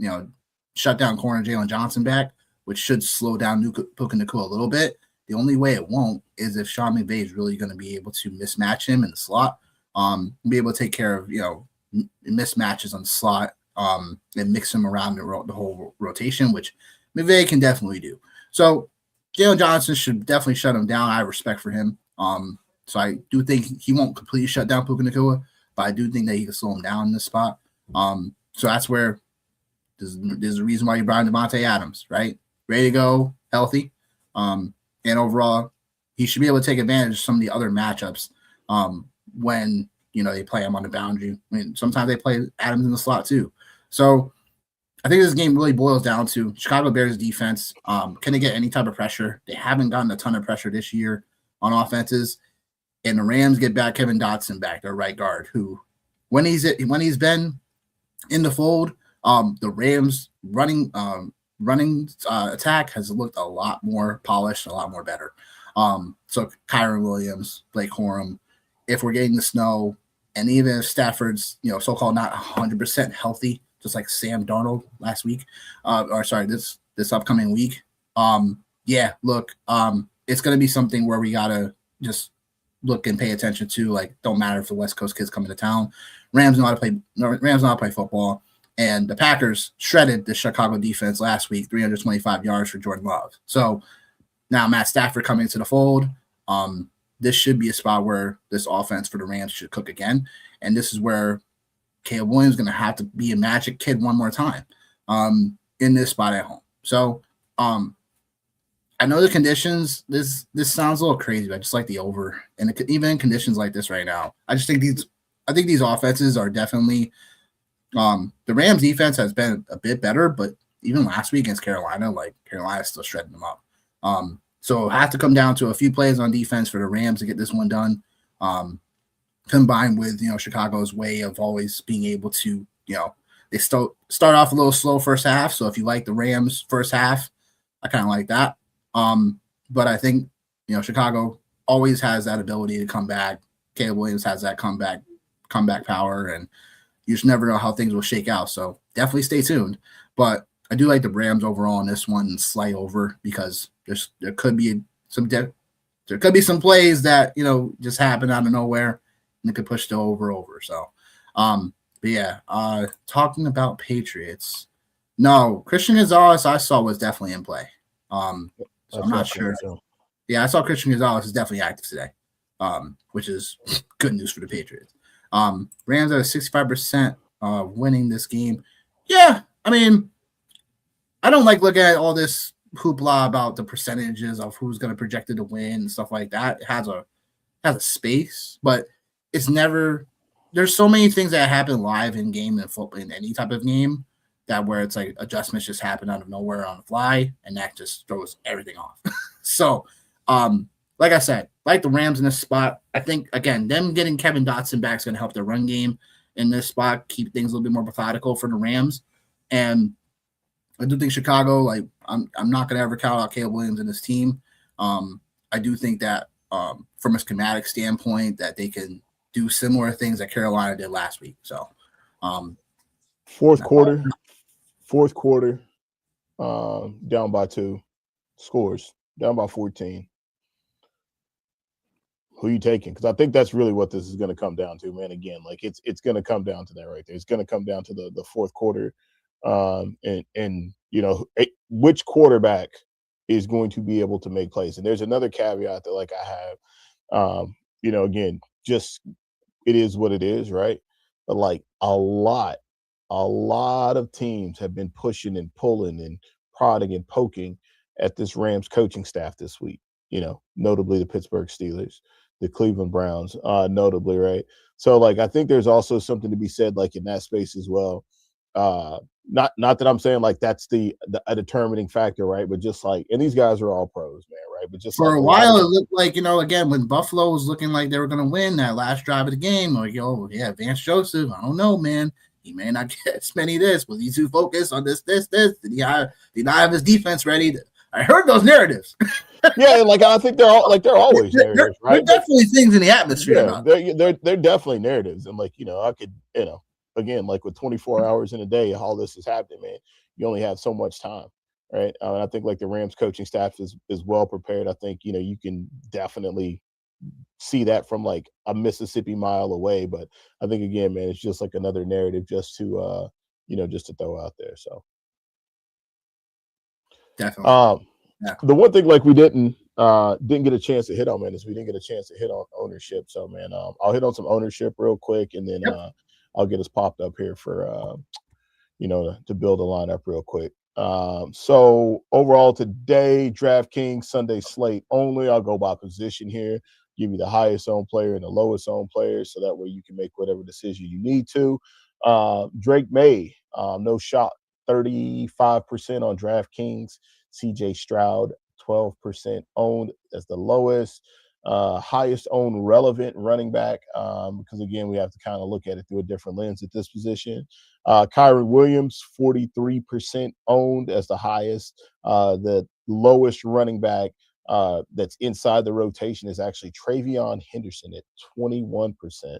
shut down corner Jalen Johnson back, which should slow down Puka Nacua a little bit. The only way it won't is if Sean McVay is really going to be able to mismatch him in the slot, be able to take care of mismatches on the slot. And mix them around the whole rotation, which McVay can definitely do. So Jalen Johnson should definitely shut him down. I have respect for him. So I do think he won't completely shut down Puka Nacua, but I do think that he can slow him down in this spot. So that's where there's a reason why you brought in Devontae Adams, right? Ready to go, healthy. And overall, he should be able to take advantage of some of the other matchups when they play him on the boundary. I mean, sometimes they play Adams in the slot too. So I think this game really boils down to Chicago Bears defense. Can they get any type of pressure? They haven't gotten a ton of pressure this year on offenses. And the Rams get back Kevin Dotson back, their right guard, who when he's been in the fold, the Rams running attack has looked a lot more polished, a lot more better. So Kyron Williams, Blake Corum, if we're getting the snow, and even if Stafford's so-called not 100% healthy, just like Sam Darnold last week, this upcoming week. It's going to be something where we got to just look and pay attention to. Like, don't matter if the West Coast kids come into town. Rams know how to play football. And the Packers shredded the Chicago defense last week, 325 yards for Jordan Love. So now Matt Stafford coming into the fold. This should be a spot where this offense for the Rams should cook again. And this is where Caleb Williams is going to have to be a magic kid one more time in this spot at home. So I know the conditions, this sounds a little crazy, but I just like the over. And even in conditions like this right now, I think these offenses are definitely the Rams defense has been a bit better, but even last week against Carolina, like Carolina's still shredding them up. So it'll have to come down to a few plays on defense for the Rams to get this one done. Combined with Chicago's way of always being able to they start off a little slow first half. So if you like the Rams first half, I kind of like that. But I think Chicago always has that ability to come back. Caleb Williams has that comeback power, and you just never know how things will shake out. So definitely stay tuned. But I do like the Rams overall in this one, slight over, because there could be some plays that just happen out of nowhere, and it could push the over. So, but yeah, talking about Patriots, no, Christian Gonzalez I saw was definitely in play. So I'm not sure. Yeah, I saw Christian Gonzalez is definitely active today, which is good news for the Patriots. Rams are 65% winning this game. Yeah, I mean, I don't like looking at all this hoopla about the percentages of who's going to project it to win and stuff like that. It has a space, but it's never. There's so many things that happen live in game and football in any type of game that where it's like adjustments just happen out of nowhere on the fly, and that just throws everything off. So, like I said, like the Rams in this spot, I think again them getting Kevin Dotson back is going to help their run game in this spot, keep things a little bit more methodical for the Rams, and I do think Chicago, like I'm not going to ever count out Caleb Williams in this team. I do think that from a schematic standpoint that they can do similar things that Carolina did last week. So, fourth quarter, down by 2, scores down by 14. Who are you taking? Because I think that's really what this is going to come down to, man. Again, like it's going to come down to that right there. It's going to come down to the fourth quarter. And which quarterback is going to be able to make plays. And there's another caveat that like I have, again, just it is what it is, right? But like a lot of teams have been pushing and pulling and prodding and poking at this Rams coaching staff this week, notably the Pittsburgh Steelers, the Cleveland Browns, notably, right? So like I think there's also something to be said like in that space as well. Not that I'm saying like that's a determining factor, right? But just like, and these guys are all pros, man, right? But just for a while, it looked like again when Buffalo was looking like they were going to win that last drive of the game, like Vance Joseph, I don't know, man, he may not get as many this. Was he too focused on this? Did he not have his defense ready? I heard those narratives. Yeah, like I think they're always narratives, right? They're definitely things in the atmosphere. Yeah, they're definitely narratives, and like I could again, like with 24 hours in a day, all this is happening, man. You only have so much time, right? And I think like the Rams coaching staff is well prepared. I think you can definitely see that from like a Mississippi mile away. But I think again, man, it's just like another narrative just to just to throw out there. So definitely. The one thing like we didn't get a chance to hit on, man, is we didn't get a chance to hit on ownership. So man, I'll hit on some ownership real quick, and then I'll get us popped up here for to build a lineup real quick. So overall today, DraftKings Sunday slate only. I'll go by position here, give you the highest owned player and the lowest owned player, so that way you can make whatever decision you need to. Drake May, no shot, 35% on DraftKings. CJ Stroud, 12% owned as the lowest. Highest owned relevant running back, because again, we have to kind of look at it through a different lens at this position. Kyron Williams, 43% owned as the highest. The lowest running back that's inside the rotation is actually Travion Henderson at 21%.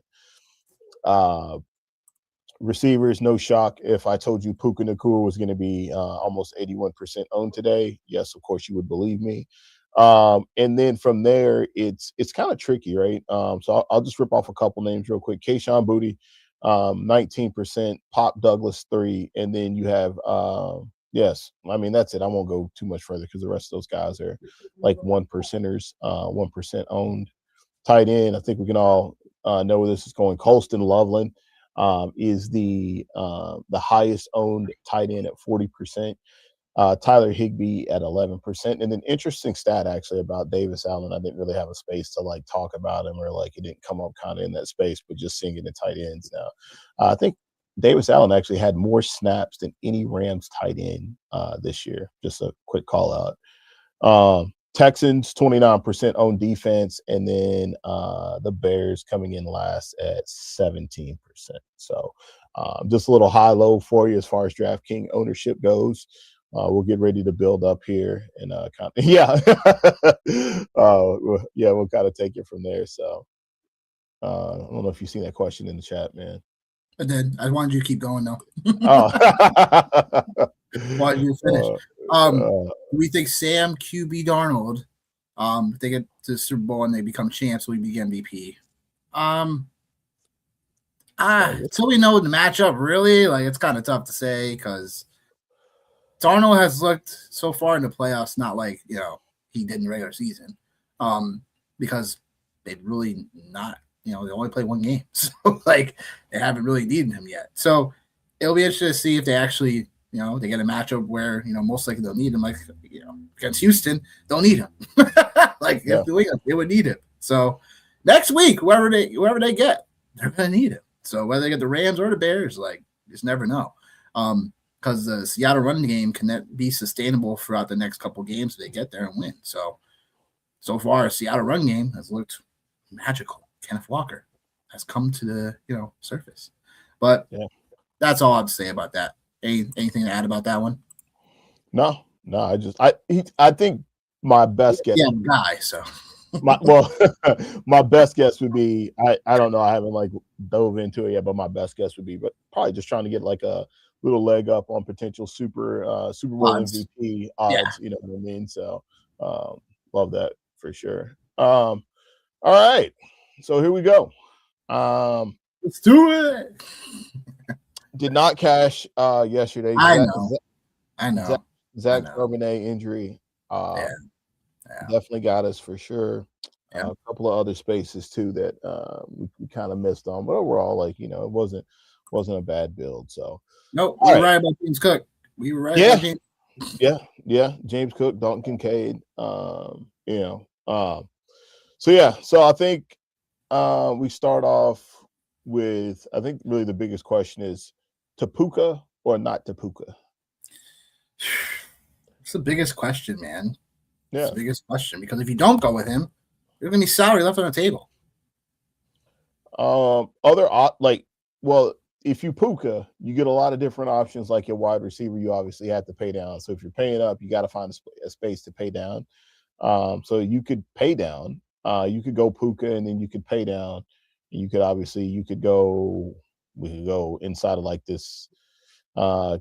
Receivers, no shock if I told you Puka Nacua was going to be almost 81% owned today. Yes, of course you would believe me. And then from there, it's kind of tricky, right? So I'll just rip off a couple names real quick. Kayshon Boutte, 19%. Pop Douglas, 3%. And then you have, yes, I mean, that's it. I won't go too much further because the rest of those guys are like 1%ers, 1% owned. Tight end, I think we can all know where this is going. Colston Loveland is the highest owned tight end at 40%. Tyler Higbee at 11%. And then interesting stat actually about Davis Allen. I didn't really have a space to like talk about him, or like it didn't come up kind of in that space, but just seeing it in tight ends now. I think Davis Allen actually had more snaps than any Rams tight end this year. Just a quick call out. Texans, 29% owned defense, and then the Bears coming in last at 17%. So just a little high-low for you as far as DraftKings ownership goes. we'll get ready to build up here and yeah, yeah, we'll kind of take it from there. So I don't know if you've seen that question in the chat, man. I did. I wanted you to keep going though. Oh, Wanted you to finish. Do we think Sam QB Darnold, if they get to the Super Bowl and they become champs, will he be MVP? Until we know the matchup, really, like it's kind of tough to say because Darnold has looked so far in the playoffs, not like he did in the regular season, because they've really not, they only play one game, so like they haven't really needed him yet. So it'll be interesting to see if they actually, they get a matchup where most likely they'll need him, like against Houston, they'll need him, like if New England, they would need him. So next week, whoever they get, they're gonna need him. So whether they get the Rams or the Bears, like you just never know. Because the Seattle run game can be sustainable throughout the next couple games if they get there and win. So far, Seattle run game has looked magical. Kenneth Walker has come to the surface. But that's all I have to say about that. Anything to add about that one? No. I think my best guess. Yeah, guy. So my best guess would be I don't know. I haven't like dove into it yet, but my best guess would be, but probably just trying to get like a little leg up on potential Super Bowl odds. MVP odds. Yeah. You know what I mean? So love that for sure. All right, so here we go. Let's do it. Did not cash yesterday. I know. Zach Charbonnet injury. Definitely got us for sure. A couple of other spaces too that we kind of missed on, but overall, like it wasn't a bad build. So nope, we were right about James Cook. We were right. About James. Yeah. James Cook, Dalton Kincaid. So I think we start off with, I think really the biggest question is Tapuka or not Tapuka. It's the biggest question, man. Yeah, it's the biggest question, because if you don't go with him, there's gonna be salary left on the table. If you Puka, you get a lot of different options. Like your wide receiver, you obviously have to pay down. So if you're paying up, you got to find a space to pay down. So you could pay down. You could go Puka, and then you could pay down. You could we could go inside of like this.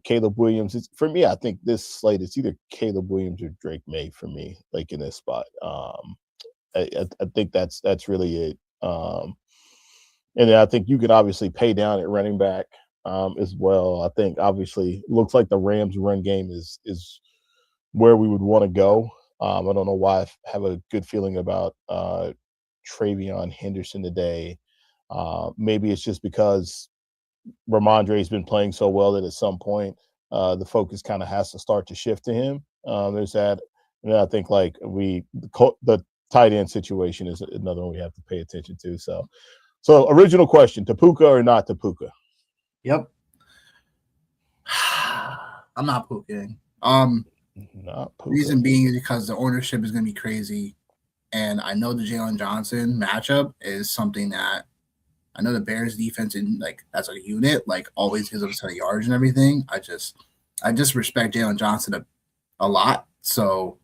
Caleb Williams. For me, I think this slate, it's either Caleb Williams or Drake May for me, like in this spot. I think that's really it. And then I think you could obviously pay down at running back as well. I think obviously looks like the Rams run game is where we would want to go. I don't know why I have a good feeling about Travion Henderson today. Maybe it's just because Ramondre's been playing so well that at some point the focus kind of has to start to shift to him. There's that. And I think like the tight end situation is another one we have to pay attention to. So original question, Tapuka or not Tapuka? Yep. I'm not Puking. Not Puka. Reason being is because the ownership is going to be crazy. And I know the Jalen Johnson matchup is something that I know the Bears defense in like as a unit, like always gives up a ton of yards and everything. I just respect Jalen Johnson a lot. So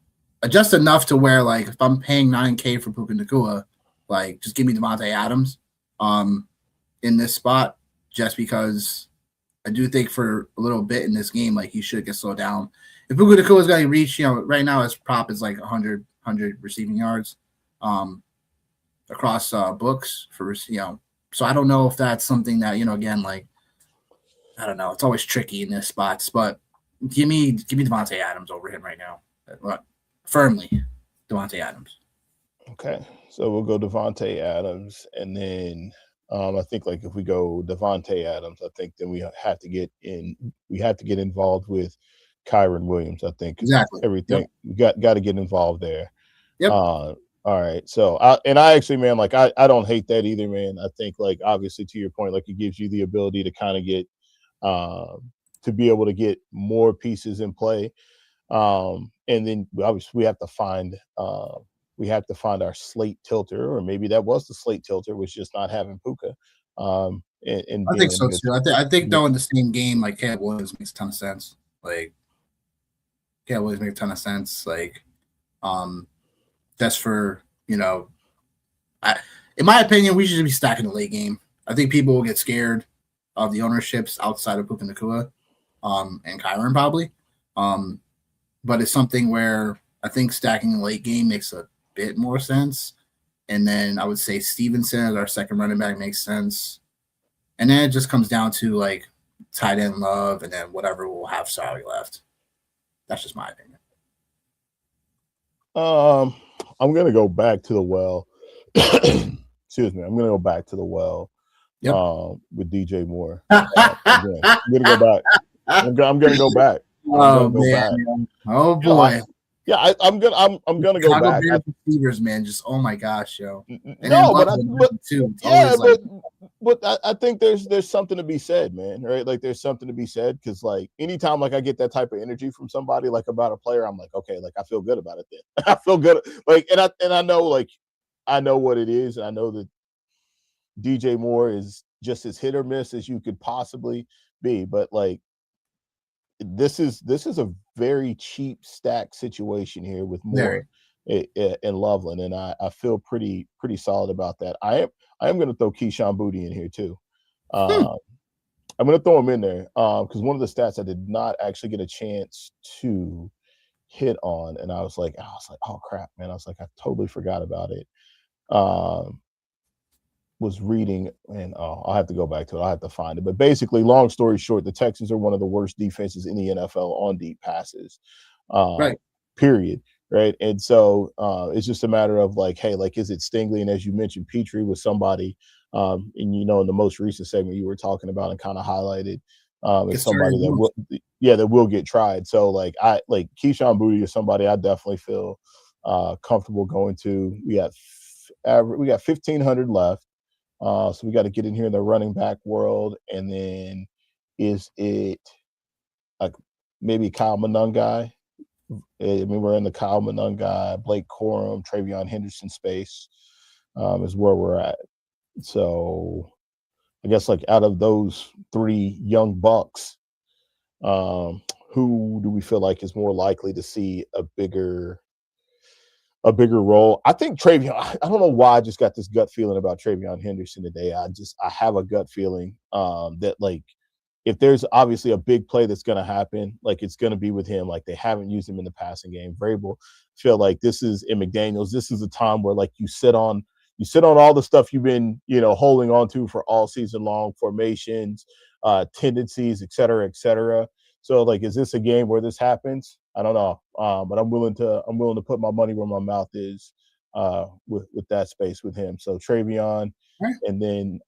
just enough to where like if I'm paying $9,000 for Puka Nacua, like just give me Devontae Adams in this spot, just because I do think for a little bit in this game, like he should get slowed down. If Puka Nacua is going to reach, right now his prop is like 100 receiving yards across books for So I don't know if that's something that, again, like, I don't know. It's always tricky in this spots, but give me Devontae Adams over him right now. Firmly, Devontae Adams. Okay. So we'll go Devontae Adams. And then I think like if we go Devontae Adams, I think then we have to get involved with Kyren Williams. I think exactly everything we got to get involved there. Yep. All right. So I actually, man, like I don't hate that either, man. I think like obviously to your point, like it gives you the ability to kind of get to be able to get more pieces in play. And then obviously we have to find our slate tilter, or maybe that was the slate tilter, was just not having Puka. And I think so too. I think though in the same game, like Caleb Williams makes a ton of sense. Like Caleb Williams makes a ton of sense. Like, that's for, you know, in my opinion, we should be stacking the late game. I think people will get scared of the ownerships outside of Puka Nacua, and Kyron probably. But it's something where I think stacking the late game makes a bit more sense. And then I would say Stevenson as our second running back makes sense. And then it just comes down to like tight end love and then whatever we'll have salary left. That's just my opinion. I'm gonna go back to the well. Excuse me. I'm gonna go back to the well. Yep. With DJ Moore. I'm gonna go back. I'm gonna go back. Oh man! Oh boy! I'm gonna go back. Receivers, man, just oh my gosh, yo. No, but I think there's something to be said, man. Right? Like there's something to be said because like anytime like I get that type of energy from somebody like about a player, I'm like, okay, like I feel good about it. Then I feel good. Like and I know like I know what it is. And I know that DJ Moore is just as hit or miss as you could possibly be, but like this is a very cheap stack situation here with Moore and Loveland, and I feel pretty solid about that. I am going to throw Keyshawn Boutte in here too. I'm going to throw him in there because one of the stats I did not actually get a chance to hit on, and I was like, oh crap, man! I was like, I totally forgot about it. Was reading, and I'll have to go back to it. I'll have to find it. But basically, long story short, the Texans are one of the worst defenses in the NFL on deep passes. Right. Period. Right. And so it's just a matter of like, hey, like, is it Stingley? And as you mentioned, Petrie was somebody, and you know, in the most recent segment you were talking about and kind of highlighted as somebody that will get tried. So like Keyshawn Boutte is somebody I definitely feel comfortable going to. We got 1,500 left. So we got to get in here in the running back world. And then is it like maybe Kyle Monangai? I mean, we're in the Kyle Monangai, Blake Corum, Travion Henderson space is where we're at. So I guess like out of those three young bucks, who do we feel like is more likely to see a bigger role? I think Travion. I don't know why I just got this gut feeling about Travion Henderson today. I have a gut feeling that like if there's obviously a big play that's going to happen, like it's going to be with him. Like they haven't used him in the passing game. Vrabel feel like this is in McDaniels. This is a time where like you sit on all the stuff you've been holding on to for all season long, formations, tendencies, et cetera, et cetera. So like, is this a game where this happens? I don't know, but I'm willing to put my money where my mouth is with that space with him. So Travion, and then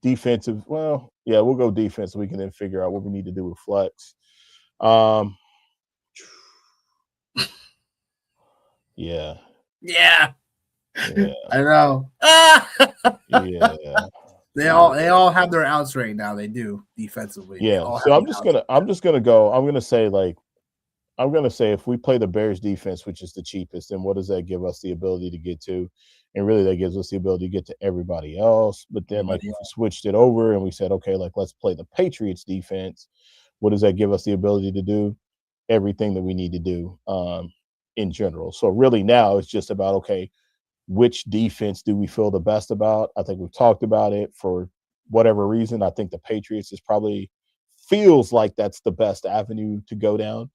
defensive. Well, yeah, we'll go defense. So we can then figure out what we need to do with flex. Yeah. I know. Yeah. They all have their outs right now. They do defensively. Yeah. So I'm just gonna say if we play the Bears defense, which is the cheapest, then what does that give us the ability to get to? And really that gives us the ability to get to everybody else. But then like if we switched it over and we said, okay, like let's play the Patriots defense, what does that give us the ability to do? Everything that we need to do in general. So really now it's just about, okay, which defense do we feel the best about? I think we've talked about it for whatever reason. I think the Patriots is probably feels like that's the best avenue to go down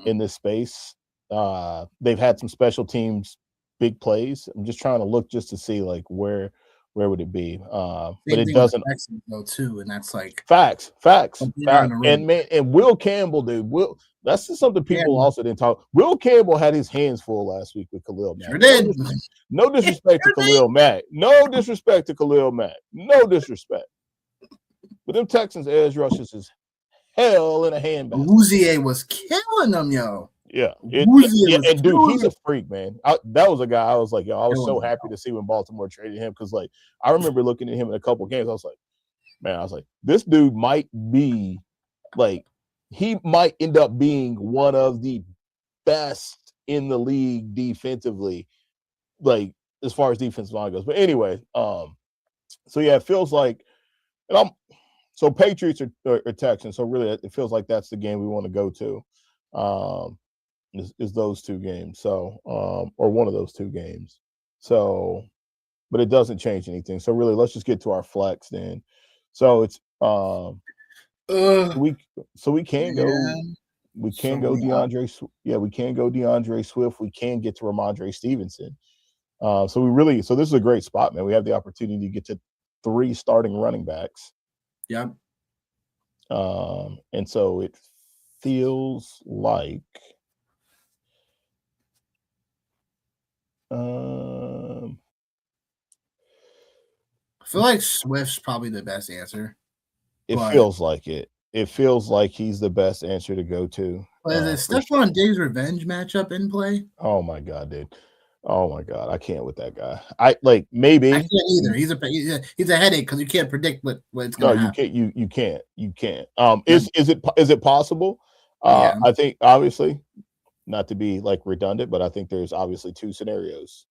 in this space. They've had some special teams, big plays. I'm just trying to look just to see like where would it be? But it doesn't though too, and that's like facts. And Will Campbell, dude. That's just something people also didn't talk. Will Campbell had his hands full last week with Khalil Mack. Sure did. No disrespect to Khalil Mack. No disrespect to Khalil Mack. No disrespect. But them Texans edge rushes is hell in a handbasket. Uzier was killing them, yo. Yeah. And dude, he's a freak, man. That was a guy I was like, yo, I was so happy to see when Baltimore traded him because, like, I remember looking at him in a couple of games. I was like, this dude might be like, he might end up being one of the best in the league defensively, like as far as defensive line goes. But anyway, so yeah, it feels like, and So Patriots or Texans. So really, it feels like that's the game we want to go to. Is those two games. So or one of those two games. So, but it doesn't change anything. So really, let's just get to our flex then. So it's we can go. We can go DeAndre. Yeah, we can go DeAndre Swift. We can get to Ramondre Stevenson. So this is a great spot, man. We have the opportunity to get to 3 starting running backs. Yep. And so it feels like I feel like Swift's probably the best answer. It feels like it. It feels like he's the best answer to go to. Is it Stephon Diggs' revenge matchup in play? Oh my god, dude! Oh my god, I can't with that guy. Maybe I can't either. He's a headache because you can't predict what it's going to happen. You can't. Is it possible? Yeah. I think obviously, not to be like redundant, but I think there's obviously 2 scenarios: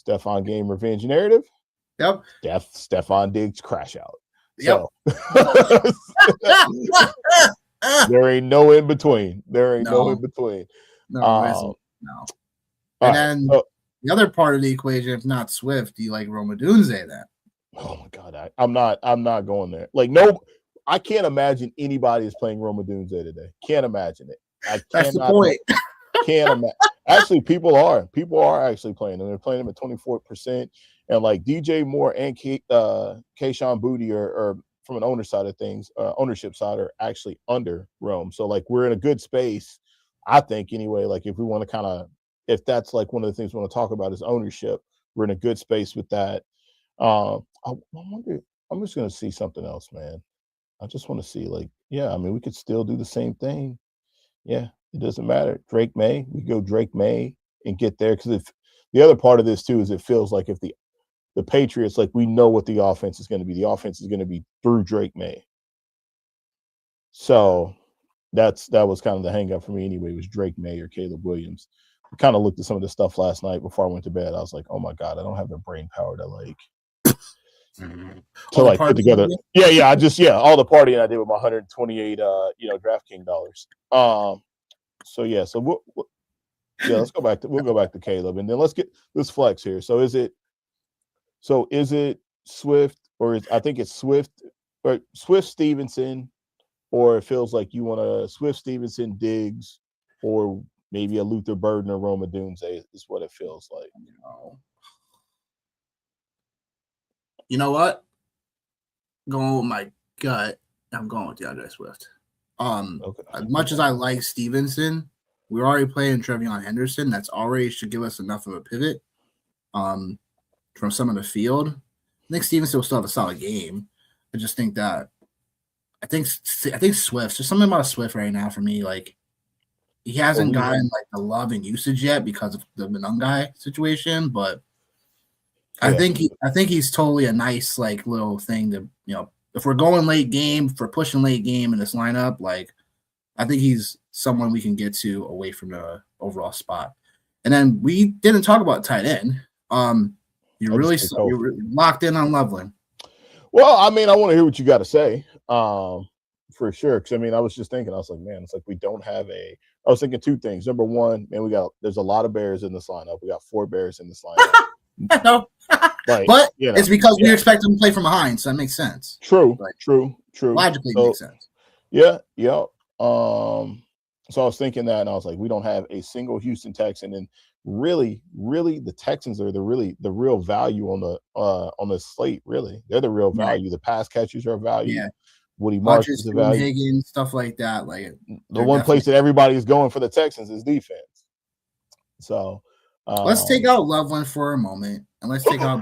Stephon game revenge narrative. Yep. Stephon Diggs crash out. Yep. So there ain't no in between. There ain't no in between. No. And then the other part of the equation, if not Swift, do you like Rome Odunze then? Oh my god, I'm not going there. Like, no, I can't imagine anybody is playing Rome Odunze today. Can't imagine it. That's the point. Can't imagine. Actually, people are actually playing them. They're playing them at 24%. And like DJ Moore and Kayshon Boutte are from an ownership side are actually under Rome. So like we're in a good space, I think anyway. Like if we want to if that's like one of the things we want to talk about is ownership, we're in a good space with that. I wonder. I'm just gonna see something else, man. I just want to see we could still do the same thing. Yeah, it doesn't matter. Drake May, we go Drake May and get there because if the other part of this too is it feels like if the Patriots, like we know what the offense is going to be. The offense is going to be through Drake May. So that was kind of the hang up for me anyway, was Drake May or Caleb Williams. I kind of looked at some of the stuff last night before I went to bed. I was like, oh my God, I don't have the brain power to put together. Yeah. All the partying I did with my 128 DraftKings dollars. Let's go back to Caleb and then let's get this flex here. So is it Swift I think it's Swift or Swift Stevenson, or it feels like you want a Swift Stevenson Diggs or maybe a Luther Burden or Rome Odunze is what it feels like. You know what? Going with my gut, I'm going with DeAndre Swift. Okay. As much as I like Stevenson, we're already playing Trevion Henderson. That's already should give us enough of a pivot. From some of the field, I think Stevenson will still have a solid game. I just think that I think Swift. There's something about Swift right now for me. Like he hasn't gotten like the love and usage yet because of the Benungai situation, but I think he's totally a nice like little thing to if we're going late game, if we're pushing late game in this lineup, like I think he's someone we can get to away from the overall spot. And then we didn't talk about tight end. You're really locked in on Loveland. Well, I mean, I want to hear what you got to say, for sure. Because I mean, I was just thinking, I was like, man, it's like we don't have I was thinking 2 things. Number one, man, there's a lot of Bears in this lineup. We got 4 Bears in this lineup. No, but it's because we expect them to play from behind, so that makes sense. True. Logically, makes sense. Yeah. So I was thinking that, and I was like, we don't have a single Houston Texan, and really, the Texans are the real value on the slate. Really, they're the real value. Right. The pass catchers are a value. Yeah. Woody Marsh is a value. Higgins, stuff like that. Like the one place that everybody is going for the Texans is defense. So let's take out Loveland for a moment, and let's take out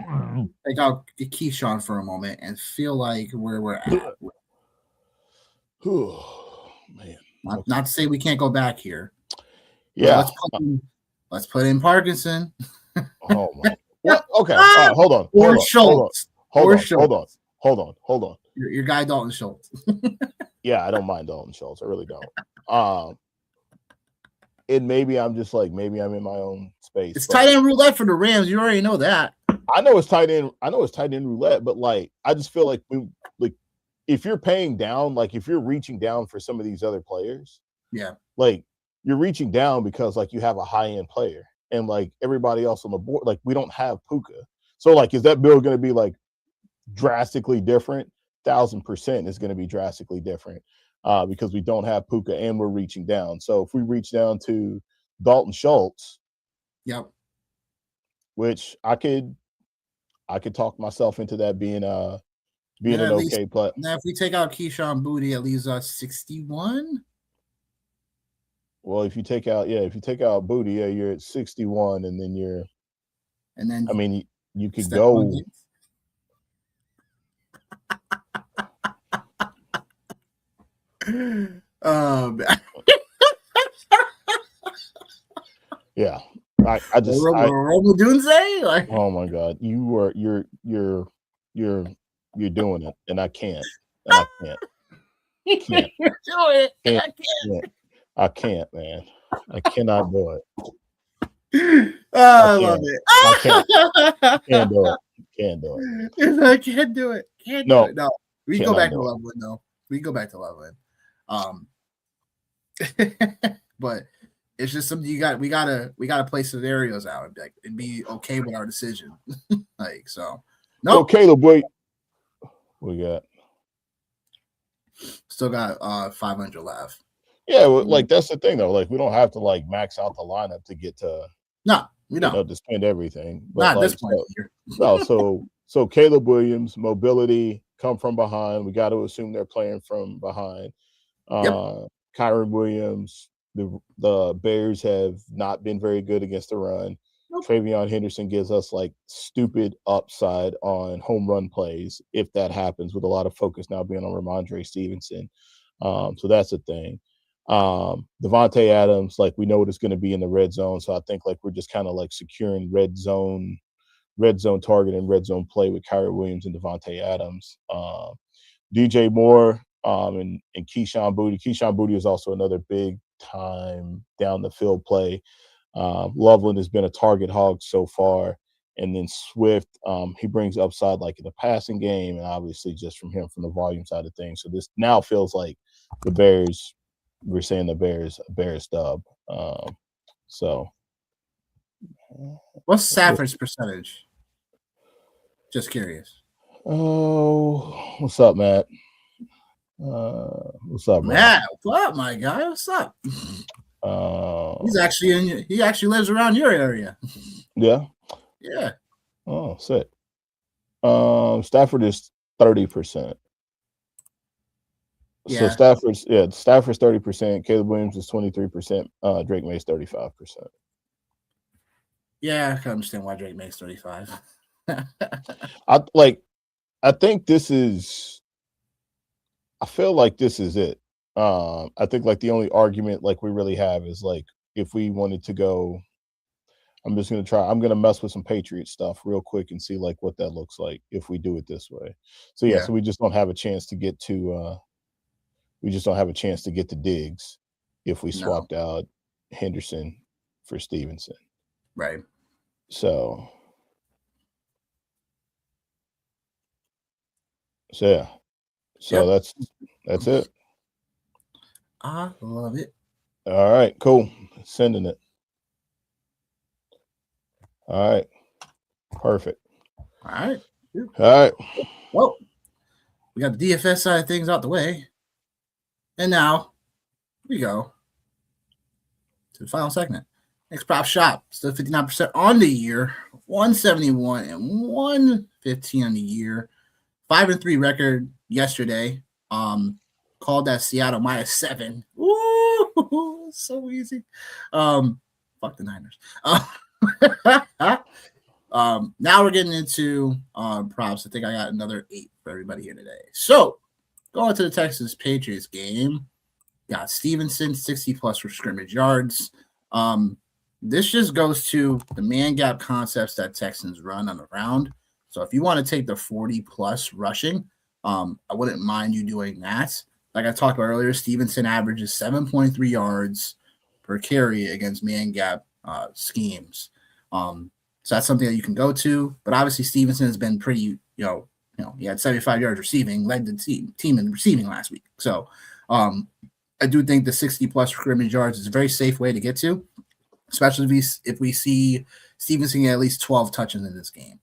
Keyshawn for a moment, and feel like where we're at. Man. Not to say we can't go back here. Yeah. Let's put in Parkinson. Oh my. What? Okay. All right, hold on. Or Schultz. Hold on. Your guy Dalton Schultz. Yeah, I don't mind Dalton Schultz. I really don't. And maybe I'm just like I'm in my own space. It's tight end roulette for the Rams. You already know that. I know it's tight end roulette, but like I just feel like if you're paying down, like if you're reaching down for some of these other players, Yeah. like you're reaching down because like you have a high end player and like everybody else on the board, like we don't have Puka. So like, is that bill going to be like drastically different? 1,000% is going to be drastically different because we don't have Puka and we're reaching down. So if we reach down to Dalton Schultz, Yep. which I could talk myself into that being an okay play. Now, if we take out Keyshawn Boutte, it leaves us 61. Well, if you take out Boutte, yeah, you're at 61, and then I mean, you could go. Yeah, I just like, oh my God, you're doing it, and I can't, You're doing it. I can't, man. I cannot do it. I love it. I can't do it. Can't do it. I can't do it. No, we go back to Loveland though. We go back to Loveland. But it's just something we gotta play scenarios out and be okay with our decision. Like so. No. So Caleb, wait. We got still got 500 left. Yeah, well, like that's the thing though. Like we don't have to like max out the lineup to get to we don't to spend everything. But not like, this point here. No, so Caleb Williams, mobility, come from behind. We got to assume they're playing from behind. Kyron Williams, the Bears have not been very good against the run. Nope. Travion Henderson gives us like stupid upside on home run plays if that happens, with a lot of focus now being on Ramondre Stevenson. So that's a thing. Devontae Adams, like we know what it's going to be in the red zone. So I think like we're just kind of like securing red zone target and red zone play with Kyron Williams and Devontae Adams. DJ Moore and Keyshawn Boutte. Keyshawn Boutte is also another big time down the field play. Loveland has been a target hog so far. And then Swift, he brings upside like in the passing game and obviously just from the volume side of things. So this now feels like the Bears, we're saying the Bears dub. So what's Stafford's percentage? Just curious. Oh, what's up, Matt? What's up, Matt? What up, my guy? What's up? He actually lives around your area. Yeah. Yeah. Oh, sick. Stafford is 30%. Yeah. So Stafford's 30%. Caleb Williams is 23%. Drake May's 35%. Yeah, I can understand why Drake May's 35. I feel like this is it. I think like the only argument like we really have is like if we wanted to go, I'm going to mess with some Patriot stuff real quick and see like what that looks like if we do it this way. So so we just don't have a chance to get to Diggs if we swapped out Henderson for Stevenson. Right. So yeah. So that's it. I love it. All right, cool. Sending it. All right. Perfect. All right. Well, we got the DFS side of things out the way. And now we go to the final segment. Next prop shop, still 59% on the year, 171 and 115 on the year. 5-3 record yesterday. Called that Seattle -7. Ooh, so easy. Fuck the Niners. Now we're getting into props. I think I got another 8 for everybody here today. So going to the Texas Patriots game, got Stevenson 60 plus for scrimmage yards. This just goes to the man gap concepts that Texans run on the round. So if you want to take the 40 plus rushing, I wouldn't mind you doing that. Like I talked about earlier, Stevenson averages 7.3 yards per carry against man gap schemes. So that's something that you can go to. But obviously Stevenson has been pretty, he had 75 yards receiving, led the team in receiving last week. So I do think the 60-plus scrimmage yards is a very safe way to get to, especially if we see Stevenson get at least 12 touches in this game.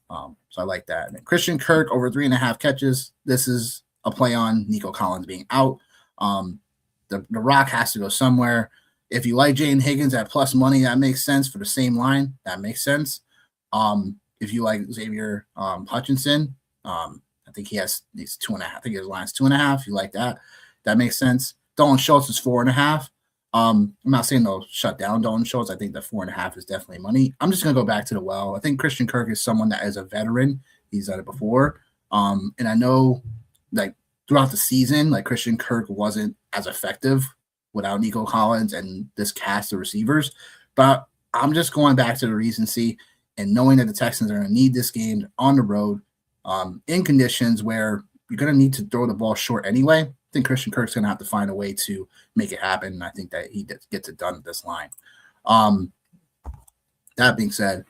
So I like that. And Christian Kirk over 3.5 catches. This is a play on Nico Collins being out. The rock has to go somewhere. If you like Jayden Higgins at plus money, that makes sense for the same line. That makes sense. If you like Xavier Hutchinson, I think he's 2.5. I think his line's 2.5. If you like that, that makes sense. Dalton Schultz is 4.5. I'm not saying they'll shut down Dalton Schultz. I think the 4.5 is definitely money. I'm just going to go back to the well. I think Christian Kirk is someone that is a veteran. He's done it before. And I know like throughout the season, like Christian Kirk wasn't as effective without Nico Collins and this cast of receivers. But I'm just going back to the recency and knowing that the Texans are going to need this game on the road in conditions where you're going to need to throw the ball short anyway. I think Christian Kirk's going to have to find a way to make it happen, and I think that he gets it done at this line. That being said,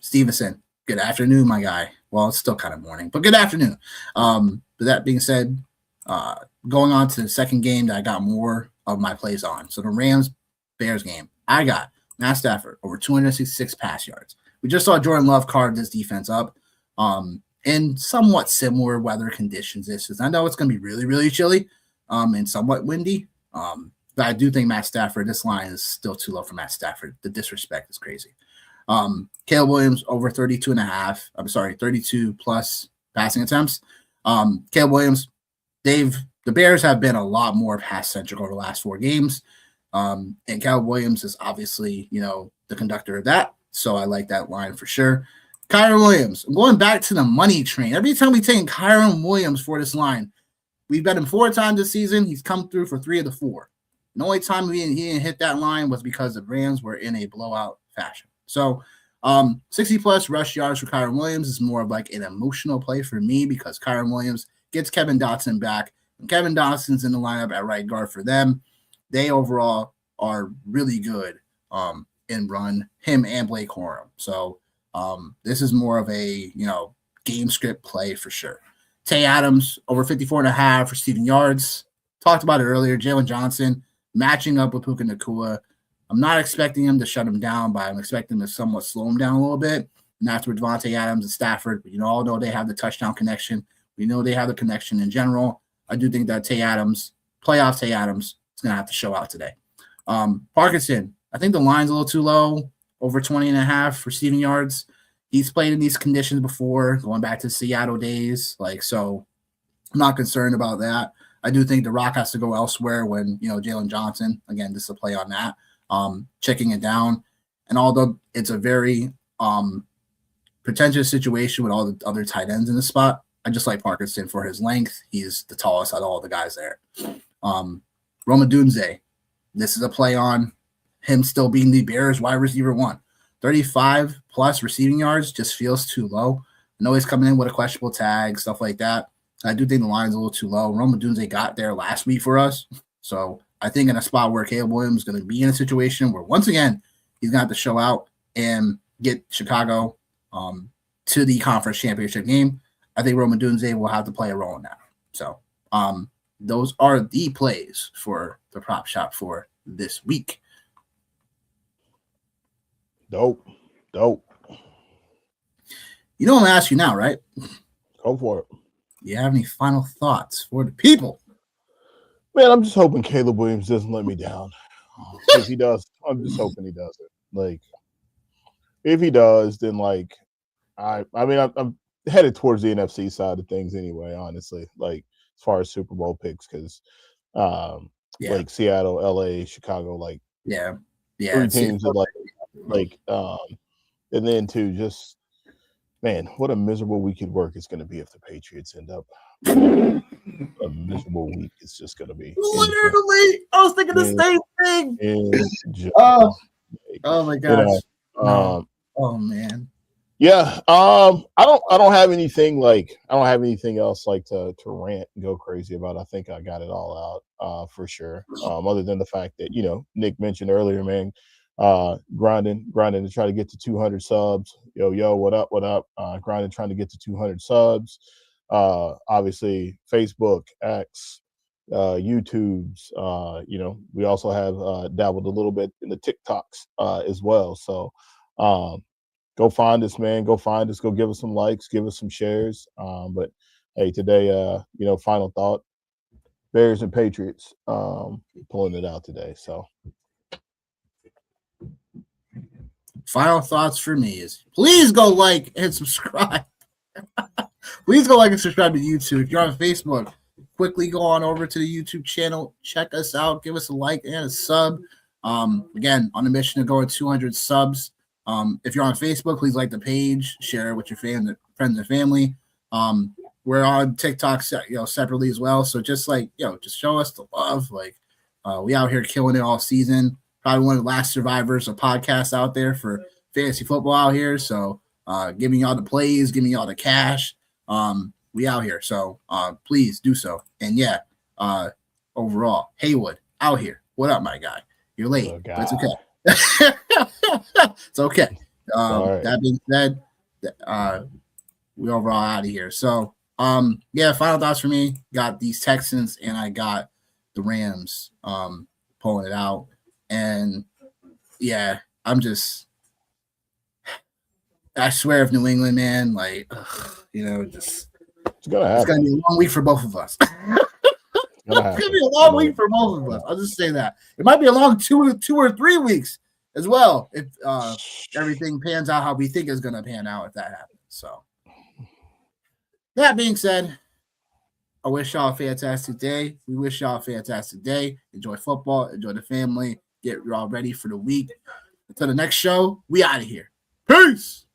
Stevenson, good afternoon, my guy. Well, it's still kind of morning, but good afternoon. But that being said, going on to the second game that I got more of my plays on. So the Rams-Bears game, I got Matt Stafford over 266 pass yards. We just saw Jordan Love carve this defense up in somewhat similar weather conditions. I know it's going to be really, really chilly and somewhat windy. But I do think Matt Stafford, this line is still too low for Matt Stafford. The disrespect is crazy. Caleb Williams over 32 plus passing attempts. Caleb Williams, the Bears have been a lot more pass-centric over the last 4 games. And Caleb Williams is obviously, the conductor of that. So I like that line for sure. Kyron Williams, I'm going back to the money train. Every time we take Kyron Williams for this line, we've bet him 4 times this season. He's come through for 3 of the 4. The only time he didn't hit that line was because the Rams were in a blowout fashion. So 60-plus rush yards for Kyron Williams is more of like an emotional play for me because Kyron Williams gets Kevin Dotson back. And Kevin Dotson's in the lineup at right guard for them. They overall are really good in run, him and Blake Corum. So this is more of a, game script play for sure. Tay Adams over 54.5 receiving yards. Talked about it earlier. Jalen Johnson matching up with Puka Nacua. I'm not expecting him to shut him down, but I'm expecting him to somewhat slow him down a little bit. And that's where Devontae Adams and Stafford, all know they have the touchdown connection. We know they have the connection in general. I do think that playoff Tay Adams is going to have to show out today. Parkinson, I think the line's a little too low, over 20.5 receiving yards. He's played in these conditions before, going back to Seattle days. So I'm not concerned about that. I do think the rock has to go elsewhere when, Jalen Johnson, again, this is a play on that, checking it down. And although it's a very pretentious situation with all the other tight ends in the spot, I just like Parkinson for his length. He's the tallest out of all the guys there. Roma Dunze, this is a play on him still being the Bears wide receiver 1. 35-plus receiving yards just feels too low. I know he's coming in with a questionable tag, stuff like that. I do think the line's a little too low. Roma Dunze got there last week for us. So I think in a spot where Caleb Williams is going to be in a situation where, once again, he's going to have to show out and get Chicago to the conference championship game, I think Roma Dunze will have to play a role in that. So those are the plays for the prop shop for this week. Dope. I'm going to ask you now, right? Go for it. Do you have any final thoughts for the people? Man, I'm just hoping Caleb Williams doesn't let me down. If he does, I'm just hoping he doesn't. If he does, then I'm headed towards the NFC side of things anyway, honestly, as far as Super Bowl picks, because Seattle, LA, Chicago, 3 teams that and then too, just man, what a miserable week at work it's going to be if the Patriots end up a miserable week. It's just going to be literally. I was thinking the same thing. Oh my gosh. Oh man. Yeah. I don't have anything else to rant and go crazy about. I think I got it all out for sure. Other than the fact that, Nick mentioned earlier, man, grinding to try to get to 200 subs. Yo, what up? Grinding, trying to get to 200 subs. Obviously Facebook, X, YouTube's. We also have dabbled a little bit in the TikToks as well. So go find us, man. Go find us. Go give us some likes. Give us some shares. But hey, today, final thought: Bears and Patriots pulling it out today. So final thoughts for me is please go like and subscribe. Please go like and subscribe to YouTube. If you're on Facebook, quickly go on over to the YouTube channel. Check us out. Give us a like and a sub. Again, on a mission to go to 200 subs. If you're on Facebook, please like the page, share it with your friends and family. We're on TikTok, separately as well. So just just show us the love. We out here killing it all season. Probably one of the last survivors of podcasts out there for fantasy football out here. So giving y'all the plays, giving y'all the cash. We out here. So please do so. And overall, Haywood out here. What up, my guy? You're late, but it's okay. It's okay. Right. That being said, we overall out of here. So final thoughts for me. Got these Texans and I got the Rams pulling it out. And I swear if New England, man, it's gonna be a long week for both of us. It's gonna be a long week for both of us. I'll just say that. It might be a long 2 or 3 weeks as well if everything pans out how we think it's gonna pan out if that happens. So that being said, I wish y'all a fantastic day. We wish y'all a fantastic day. Enjoy football, enjoy the family, get y'all ready for the week. Until the next show, we out of here. Peace.